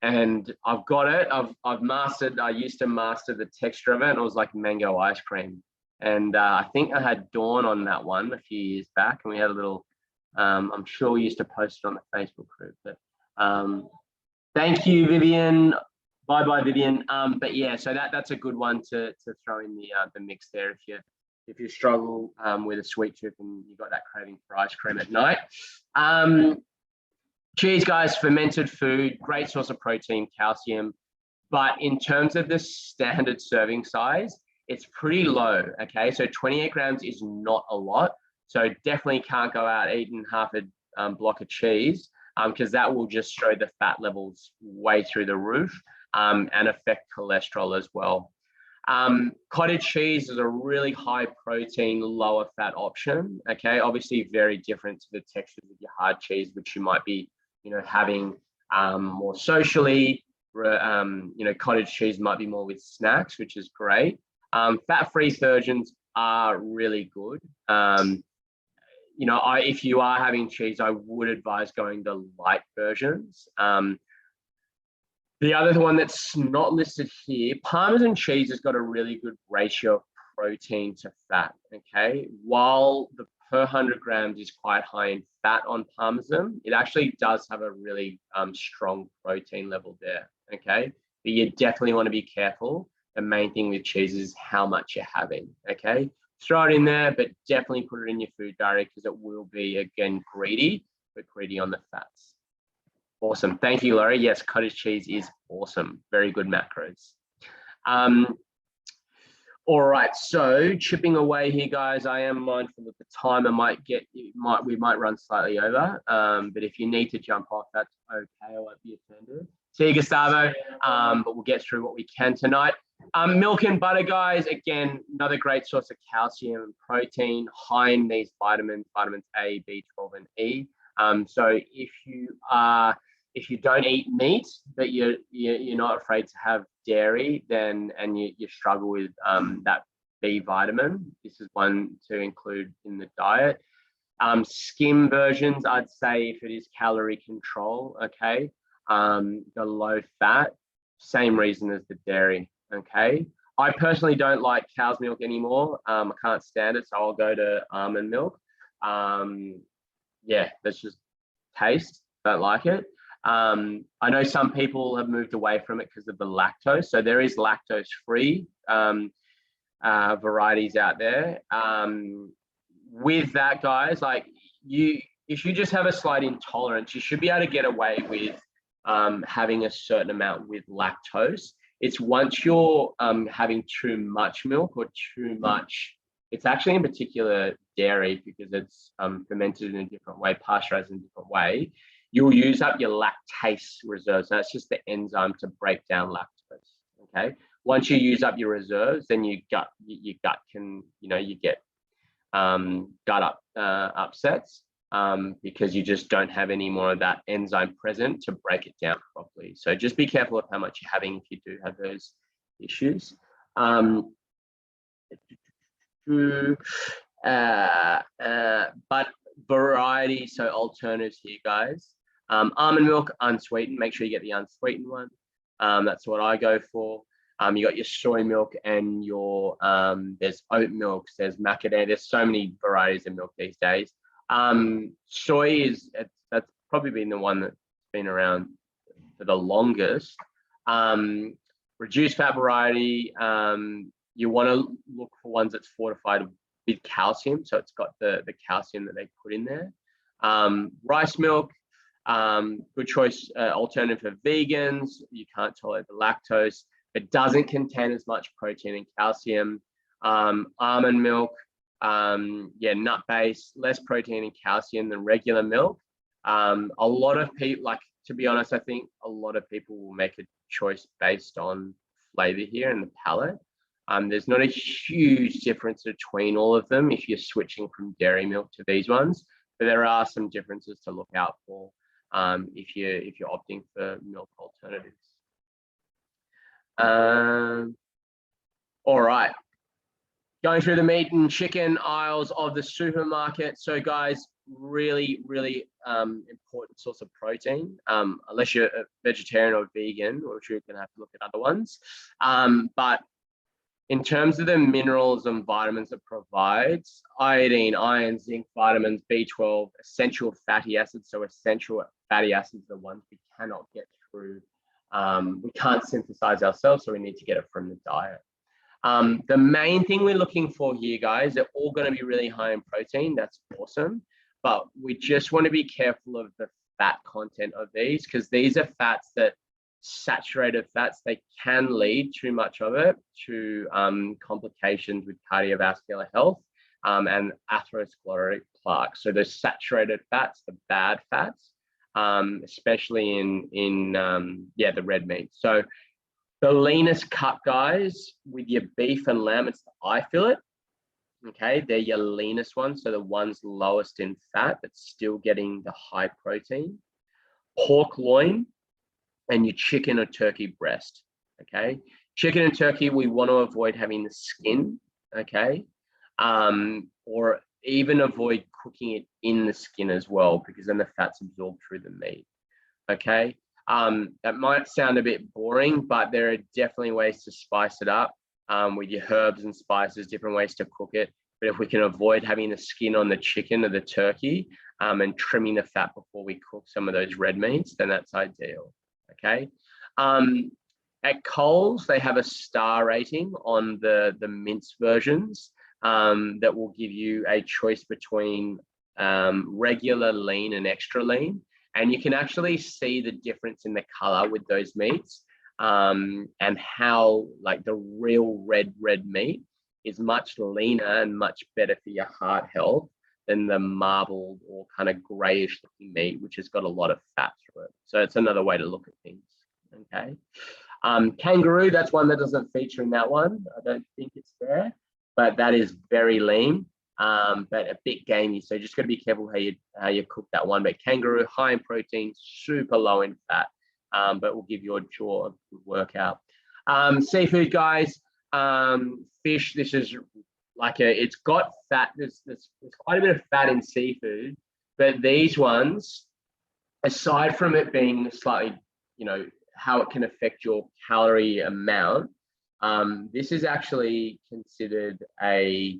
And I've got it. I've mastered. I used to master the texture of it, and it was like mango ice cream. And I think I had Dawn on that one a few years back, and we had a little. I'm sure we used to post it on the Facebook group. But thank you, Vivian. Bye, Vivian. But yeah, so that's a good one to throw in the mix there if you struggle with a sweet tooth and you've got that craving for ice cream at night. Cheese, guys, fermented food, great source of protein, calcium. But in terms of the standard serving size, it's pretty low, okay? So 28 grams is not a lot. So definitely can't go out eating half a block of cheese because that will just show the fat levels way through the roof and affect cholesterol as well. Cottage cheese is a really high protein, lower fat option, okay? Obviously very different to the textures of your hard cheese, which you might be having more socially. Cottage cheese might be more with snacks, which is great. Fat-free versions are really good. If you are having cheese, I would advise going the light versions. The other one that's not listed here, Parmesan cheese has got a really good ratio of protein to fat, okay? While the per 100 grams is quite high in fat on Parmesan, it actually does have a really strong protein level there, okay? But you definitely want to be careful. The main thing with cheese is how much you're having, okay? Throw it in there, but definitely put it in your food diary because it will be, again, greedy, but greedy on the fats. Awesome. Thank you, Laurie. Yes, cottage cheese is awesome. Very good macros. All right, so chipping away here, guys. I am mindful of the time. We might run slightly over, but if you need to jump off, that's okay. I won't be offended. See you, Gustavo. But we'll get through what we can tonight. Milk and butter, guys. Again, another great source of calcium and protein, high in these vitamins A, B12, and E. So if you don't eat meat, but you're not afraid to have dairy, and you struggle with that B vitamin, this is one to include in the diet. Skim versions, I'd say if it is calorie control, okay. The low fat, same reason as the dairy, okay. I personally don't like cow's milk anymore. I can't stand it, so I'll go to almond milk. Yeah, that's just taste, don't like it. I know some people have moved away from it because of the lactose. So there is lactose-free varieties out there. With that, guys, like if you just have a slight intolerance, you should be able to get away with having a certain amount with lactose. It's once you're having too much milk or too much, it's actually in particular dairy because it's fermented in a different way, pasteurized in a different way. You'll use up your lactase reserves. That's just the enzyme to break down lactose, okay? Once you use up your reserves, then your gut can, you get gut upsets. because you just don't have any more of that enzyme present to break it down properly. So just be careful of how much you're having if you do have those issues. But variety, so alternatives here, guys. Almond milk, unsweetened. Make sure you get the unsweetened one. That's what I go for. You got your soy milk and your there's oat milks, there's macadamia. There's so many varieties of milk these days. Soy that's probably been the one that's been around for the longest. Reduced fat variety. You want to look for ones that's fortified with calcium, so it's got the calcium that they put in there. Rice milk, good choice, alternative for vegans. You can't tolerate the lactose. It doesn't contain as much protein and calcium. Almond milk, yeah, nut-based, less protein and calcium than regular milk. A lot of people, like, to be honest, I think a lot of people will make a choice based on flavor here and the palate. There's not a huge difference between all of them if you're switching from dairy milk to these ones, but there are some differences to look out for if you're opting for milk alternatives. All right, going through the meat and chicken aisles of the supermarket. So guys, really important source of protein, unless you're a vegetarian or vegan, or you're gonna have to look at other ones. But in terms of the minerals and vitamins it provides, iodine, iron, zinc, vitamins, B12, essential fatty acids. So essential fatty acids are the ones we cannot get through. We can't synthesize ourselves, so we need to get it from the diet. The main thing we're looking for here, guys, they're all going to be really high in protein. That's awesome. But we just want to be careful of the fat content of these, because these are fats that saturated fats, they can lead too much of it to complications with cardiovascular health and atherosclerotic plaque. So the saturated fats, the bad fats, especially in the red meat. So the leanest cut, guys, with your beef and lamb, it's the eye fillet. Okay, they're your leanest ones, so the ones lowest in fat but still getting the high protein. Pork loin and your chicken or turkey breast. Okay, chicken and turkey, we want to avoid having the skin. Okay, or even avoid cooking it in the skin as well, because then the fat's absorbed through the meat. Okay, that might sound a bit boring, but there are definitely ways to spice it up with your herbs and spices, different ways to cook it. But if we can avoid having the skin on the chicken or the turkey and trimming the fat before we cook some of those red meats, then that's ideal. Okay, at Coles, they have a star rating on the mince versions that will give you a choice between regular lean and extra lean. And you can actually see the difference in the color with those meats and how, like, the real red meat is much leaner and much better for your heart health than the marbled or kind of grayish looking meat, which has got a lot of fat through it. So it's another way to look at things. Okay. Kangaroo, that's one that doesn't feature in that one. I don't think it's there, but that is very lean, but a bit gamey. So just got to be careful how you cook that one. But kangaroo, high in protein, super low in fat, but will give your jaw a good workout. Seafood, guys, fish. This is like it's got fat. There's quite a bit of fat in seafood, but these ones, aside from it being slightly, how it can affect your calorie amount, this is actually considered a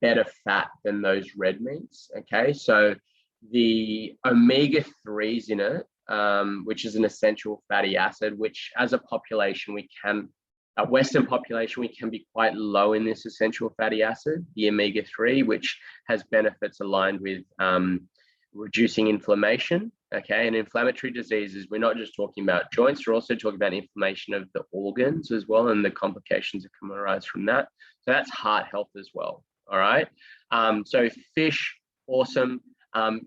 better fat than those red meats. Okay, so the omega-3s in it, which is an essential fatty acid, which as a population a Western population, we can be quite low in this essential fatty acid, the omega-3, which has benefits aligned with reducing inflammation. Okay, and inflammatory diseases, we're not just talking about joints, we're also talking about inflammation of the organs as well, and the complications that can arise from that. So that's heart health as well. All right, so fish, awesome.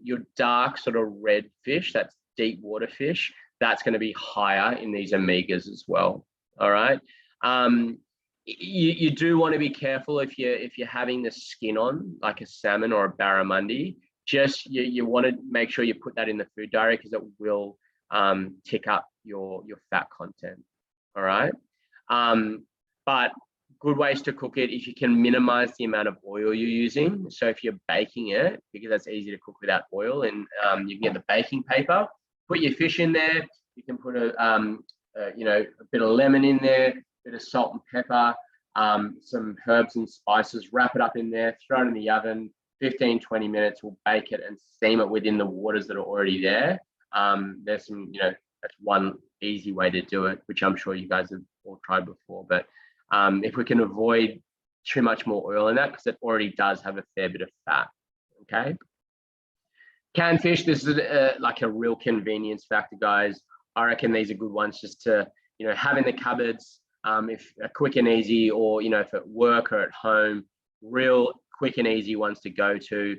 Your dark sort of red fish, that's deep water fish, that's going to be higher in these omegas as well. All right, you do want to be careful if you're having the skin on, like a salmon or a barramundi. just you want to make sure you put that in the food diary because it will tick up your fat content. All right. But good ways to cook it, if you can minimize the amount of oil you're using. So if you're baking it, because that's easy to cook without oil, and you can get the baking paper, put your fish in there. You can put a bit of lemon in there, a bit of salt and pepper, some herbs and spices, wrap it up in there, throw it in the oven, 15, 20 minutes, we'll bake it and steam it within the waters that are already there. There's some, that's one easy way to do it, which I'm sure you guys have all tried before. But if we can avoid too much more oil in that, because it already does have a fair bit of fat, okay? Canned fish, this is like a real convenience factor, guys. I reckon these are good ones just to, have in the cupboards, if quick and easy, or, if at work or at home, real quick and easy ones to go to.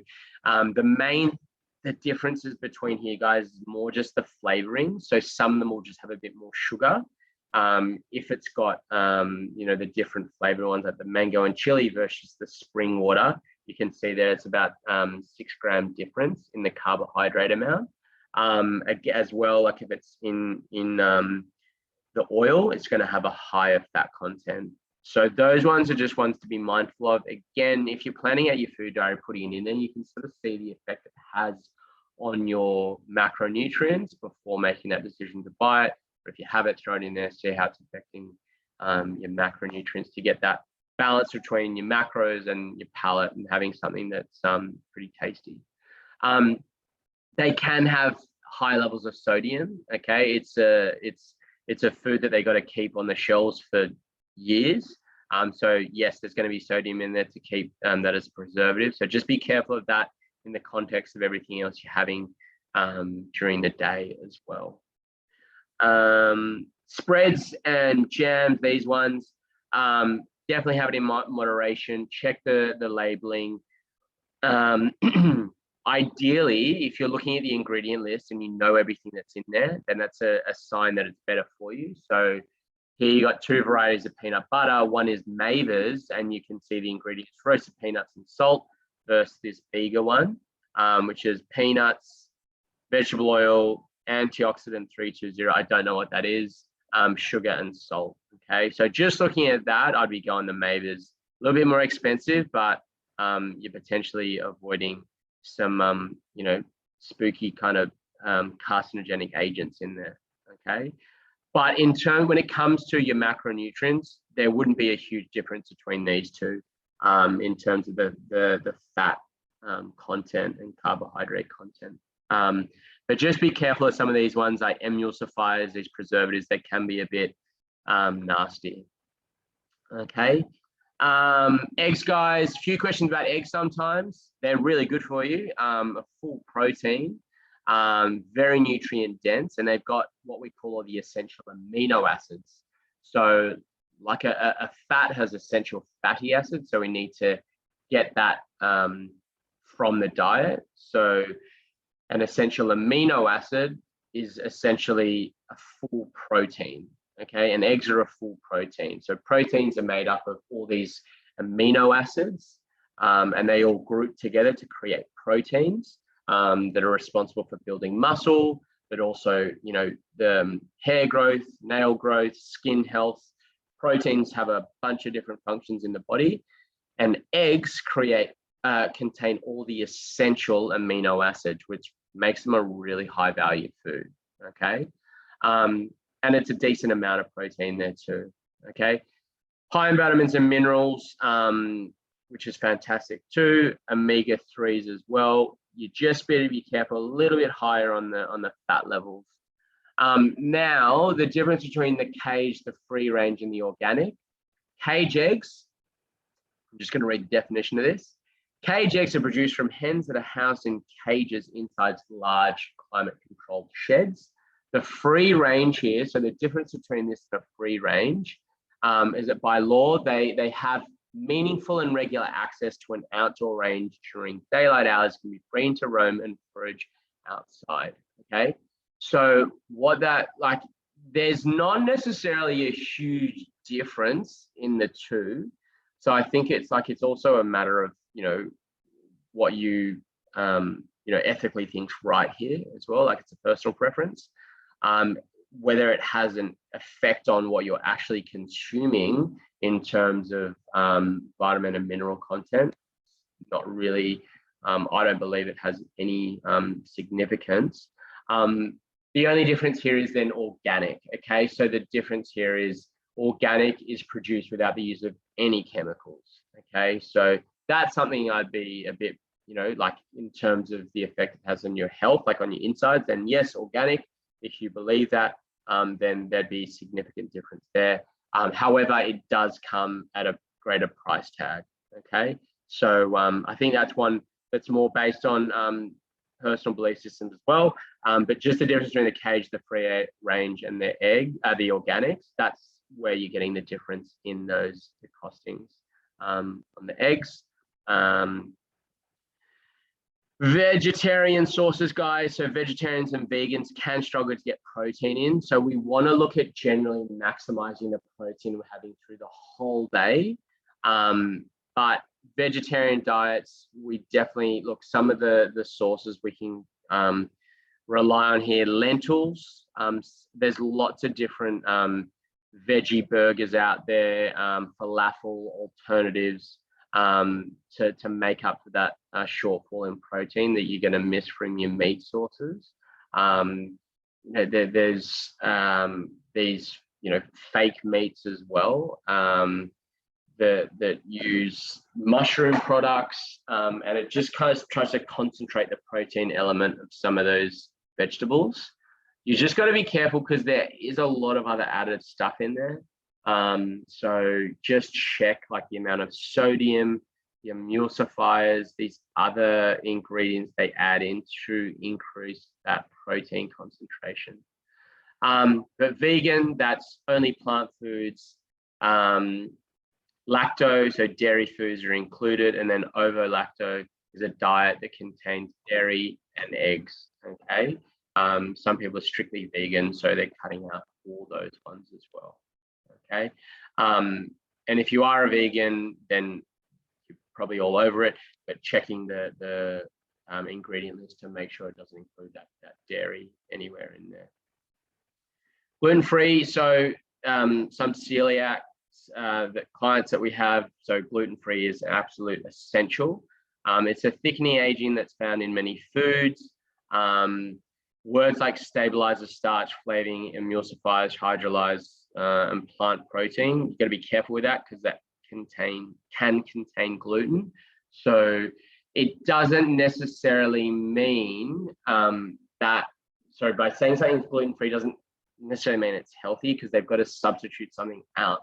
The differences between here, guys, is more just the flavoring. So some of them will just have a bit more sugar. If it's got, the different flavor ones like the mango and chili versus the spring water, you can see there it's about 6 gram difference in the carbohydrate amount. As well, like if it's in the oil, it's going to have a higher fat content. So those ones are just ones to be mindful of. Again, if you're planning out your food diary, putting it in, then you can sort of see the effect it has on your macronutrients before making that decision to buy it. Or if you have it, throw it in there, see how it's affecting your macronutrients to get that balance between your macros and your palate and having something that's pretty tasty. They can have high levels of sodium. Okay, it's a food that they got to keep on the shelves for years. So yes, there's going to be sodium in there to keep that as a preservative. So just be careful of that in the context of everything else you're having during the day as well. Spreads and jams, these ones, definitely have it in moderation. Check the labeling. Ideally, if you're looking at the ingredient list and you know everything that's in there, then that's a sign that it's better for you. So here you got 2 varieties of peanut butter. One is Maver's, and you can see the ingredients: roasted peanuts and salt, versus this Bega one, which is peanuts, vegetable oil, antioxidant 320. I don't know what that is. Sugar and salt. Okay, so just looking at that, I'd be going to Maver's. A little bit more expensive, but you're potentially avoiding some spooky kind of carcinogenic agents in there. Okay, but in turn, when it comes to your macronutrients, there wouldn't be a huge difference between these two in terms of the fat content and carbohydrate content. But just be careful of some of these ones like emulsifiers, these preservatives, they can be a bit nasty. Okay. Eggs, guys, a few questions about eggs sometimes. They're really good for you. A full protein, very nutrient dense, and they've got what we call the essential amino acids. So like a fat has essential fatty acids, so we need to get that from the diet. So an essential amino acid is essentially a full protein. Okay, and eggs are a full protein. So proteins are made up of all these amino acids, and they all group together to create proteins that are responsible for building muscle, but also, the hair growth, nail growth, skin health. Proteins have a bunch of different functions in the body, and eggs contain all the essential amino acids, which makes them a really high value food. Okay. And it's a decent amount of protein there too. Okay. High in vitamins and minerals, which is fantastic too. Omega-3s as well. You just better be careful, a little bit higher on the fat levels. Now, the difference between the cage, the free range, and the organic. Cage eggs, I'm just going to read the definition of this. Cage eggs are produced from hens that are housed in cages inside large climate-controlled sheds. The free range here, so the difference between this and a free range is that by law, they have meaningful and regular access to an outdoor range during daylight hours, can be free to roam and forage outside. Okay, so what that, like, there's not necessarily a huge difference in the two. So I think it's also a matter of, what you ethically thinks right here as well, like it's a personal preference. Whether it has an effect on what you're actually consuming in terms of vitamin and mineral content, not really. I don't believe it has any significance. The only difference here is then organic. Okay, so the difference here is organic is produced without the use of any chemicals. Okay, so that's something I'd be a bit, like in terms of the effect it has on your health, like on your insides. And yes, organic, if you believe that, then there'd be significant difference there. However, it does come at a greater price tag. Okay, so I think that's one that's more based on personal belief systems as well. But just the difference between the cage, the free range, and the the organics, that's where you're getting the difference in the costings on the eggs. Vegetarian sources, guys. So vegetarians and vegans can struggle to get protein in. So we want to look at generally maximizing the protein we're having through the whole day. But vegetarian diets, we definitely look, some of the sources we can rely on here. Lentils, there's lots of different veggie burgers out there, falafel alternatives to make up for that shortfall in protein that you're going to miss from your meat sources. There's these fake meats as well that use mushroom products, and it just kind of tries to concentrate the protein element of some of those vegetables. You just got to be careful because there is a lot of other added stuff in there. So just check like the amount of sodium, the emulsifiers, these other ingredients they add in to increase that protein concentration. But vegan, that's only plant foods. Lacto, so dairy foods are included, and then ovo-lacto is a diet that contains dairy and eggs. Okay. Some people are strictly vegan, so they're cutting out all those ones as well. Okay. And if you are a vegan, then you're probably all over it, but checking the ingredient list to make sure it doesn't include that dairy anywhere in there. Gluten-free, so some celiac the clients that we have, so gluten-free is an absolute essential. It's a thickening agent that's found in many foods. Words like stabilizer, starch, flavoring, emulsifiers, hydrolyze, and plant protein. You've got to be careful with that because that can contain gluten. So it doesn't necessarily mean that, sorry, by saying something's gluten-free doesn't necessarily mean it's healthy, because they've got to substitute something out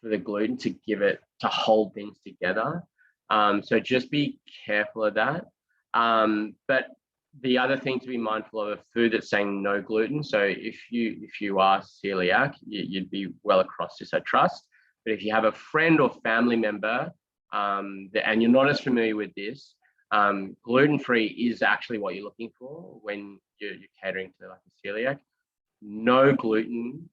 for the gluten to hold things together. So just be careful of that. But the other thing to be mindful of a food that's saying no gluten. So if you are celiac, you'd be well across this, I trust. But if you have a friend or family member and you're not as familiar with this, gluten-free is actually what you're looking for when you're catering to like a celiac. No gluten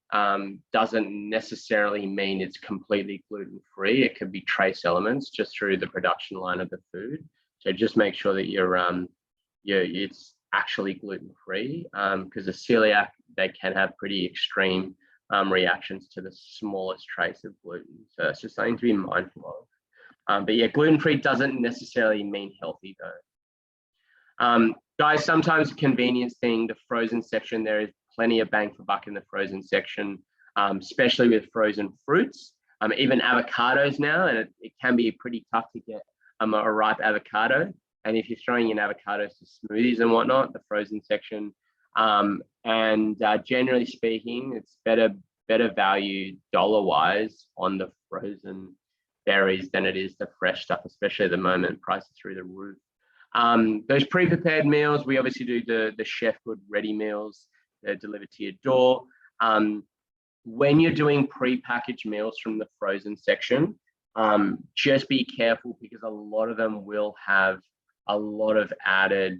doesn't necessarily mean it's completely gluten-free. It could be trace elements just through the production line of the food. So just make sure that it's actually gluten-free, because a celiac, they can have pretty extreme reactions to the smallest trace of gluten. So that's just something to be mindful of. But yeah, gluten-free doesn't necessarily mean healthy though. Guys, sometimes a convenience thing, the frozen section, there is plenty of bang for buck in the frozen section, especially with frozen fruits, even avocados now, and it can be pretty tough to get a ripe avocado. And if you're throwing in avocados to smoothies and whatnot, the frozen section, and generally speaking, it's better value dollar-wise on the frozen berries than it is the fresh stuff, especially at the moment, prices through the roof. Those pre-prepared meals, we obviously do the chef good ready meals. They're delivered to your door. When you're doing pre-packaged meals from the frozen section, just be careful, because a lot of them will have a lot of added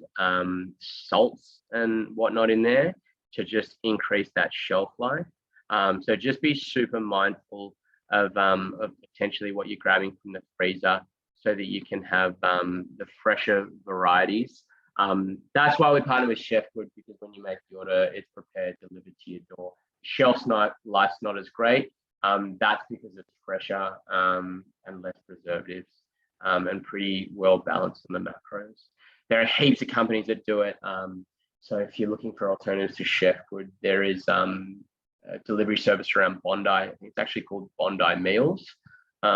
salts and whatnot in there to just increase that shelf life. So just be super mindful of potentially what you're grabbing from the freezer, so that you can have the fresher varieties That's why we partner with Chefgood, because when you make the order, it's prepared, delivered to your door. Life's not as great. That's because it's fresher and less preservatives and pretty well balanced on the macros. There are heaps of companies that do it. So if you're looking for alternatives to Chefgood, there is a delivery service around Bondi. I think it's actually called Bondi Meals,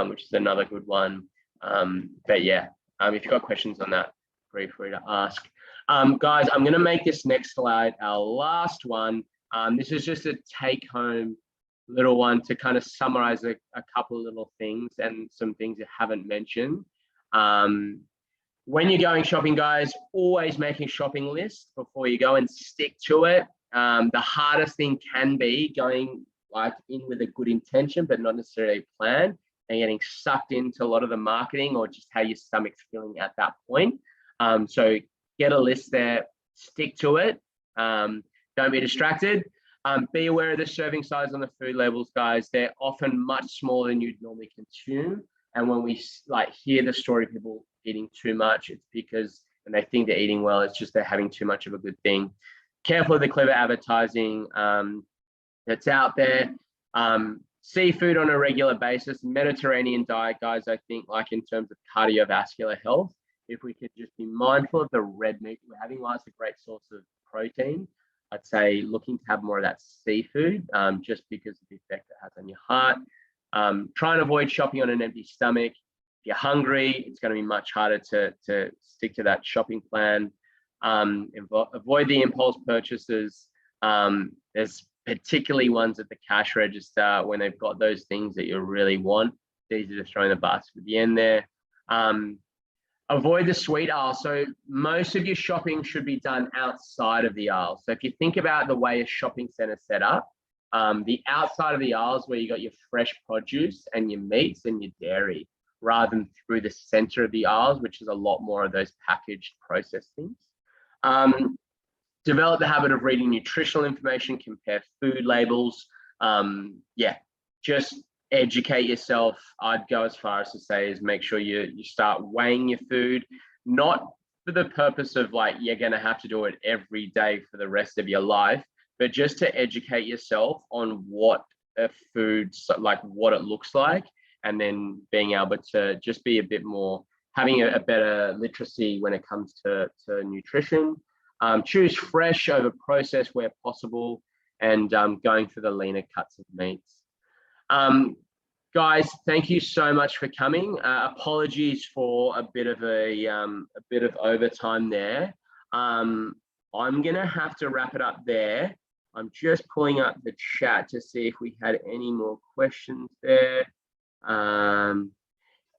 which is another good one. But yeah, if you've got questions on that, feel free to ask. Guys, I'm going to make this next slide our last one. This is just a take-home little one to kind of summarize a couple of little things and some things you haven't mentioned. When you're going shopping, guys, always make a shopping list before you go and stick to it. The hardest thing can be going in with a good intention, but not necessarily a plan, and getting sucked into a lot of the marketing or just how your stomach's feeling at that point. So get a list there, stick to it. Don't be distracted. Be aware of the serving size on the food labels, guys. They're often much smaller than you'd normally consume. And when we hear the story of people eating too much, it's because, and they think they're eating well, it's just they're having too much of a good thing. Careful of the clever advertising that's out there. Seafood on a regular basis, Mediterranean diet, guys, I think in terms of cardiovascular health, if we could just be mindful of the red meat we're having, it's a great source of protein. I'd say looking to have more of that seafood just because of the effect it has on your heart. Try and avoid shopping on an empty stomach. If you're hungry, it's going to be much harder to stick to that shopping plan. Avoid the impulse purchases. There's particularly ones at the cash register when they've got those things that you really want. It's easy to throw in the basket at the end there. Avoid the sweet aisle. So most of your shopping should be done outside of the aisle. So if you think about the way a shopping center set up, the outside of the aisles where you got your fresh produce and your meats and your dairy, rather than through the center of the aisles, which is a lot more of those packaged processed things. Develop the habit of reading nutritional information, compare food labels. Just educate yourself. I'd go as far as to say is make sure you start weighing your food, not for the purpose of you're going to have to do it every day for the rest of your life, but just to educate yourself on what a food, what it looks like, and then being able to just be a bit more, having a better literacy when it comes to nutrition. Choose fresh over processed where possible, and going for the leaner cuts of meats. Guys, thank you so much for coming. Apologies for a bit of overtime there. I'm gonna have to wrap it up there. I'm just pulling up the chat to see if we had any more questions there.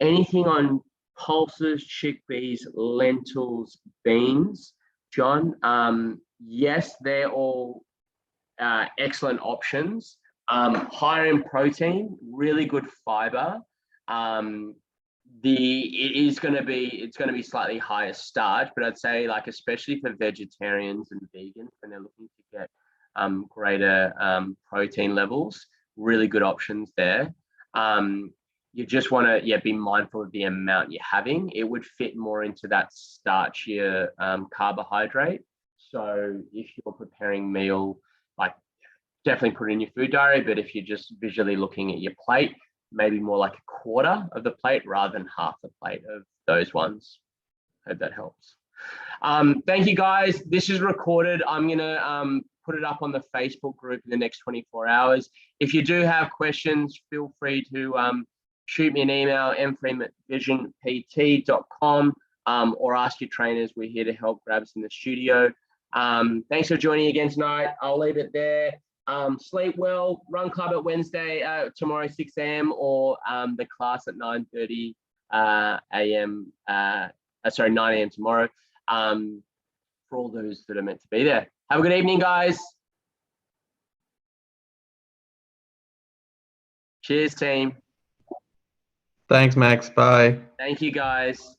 Anything on pulses, chickpeas, lentils, beans, John? Yes, they're all excellent options. Higher in protein, really good fiber. It's going to be slightly higher starch, but I'd say especially for vegetarians and vegans when they're looking to get greater protein levels, really good options there. You just want to be mindful of the amount you're having. It would fit more into that starchier carbohydrate. So if you're preparing meal, definitely put it in your food diary, but if you're just visually looking at your plate, maybe more like a quarter of the plate rather than half the plate of those ones. Hope that helps. Thank you, guys. This is recorded. I'm gonna put it up on the Facebook group in the next 24 hours. If you do have questions, feel free to shoot me an email, mfreeman@visionpt.com, or ask your trainers. We're here to help grab us in the studio. Thanks for joining again tonight. I'll leave it there. Sleep well. Run club at Wednesday, tomorrow 6 a.m. or the class at 9:30 a.m. 9 a.m. tomorrow. For all those that are meant to be there. Have a good evening, guys. Cheers, team. Thanks, Max. Bye. Thank you, guys.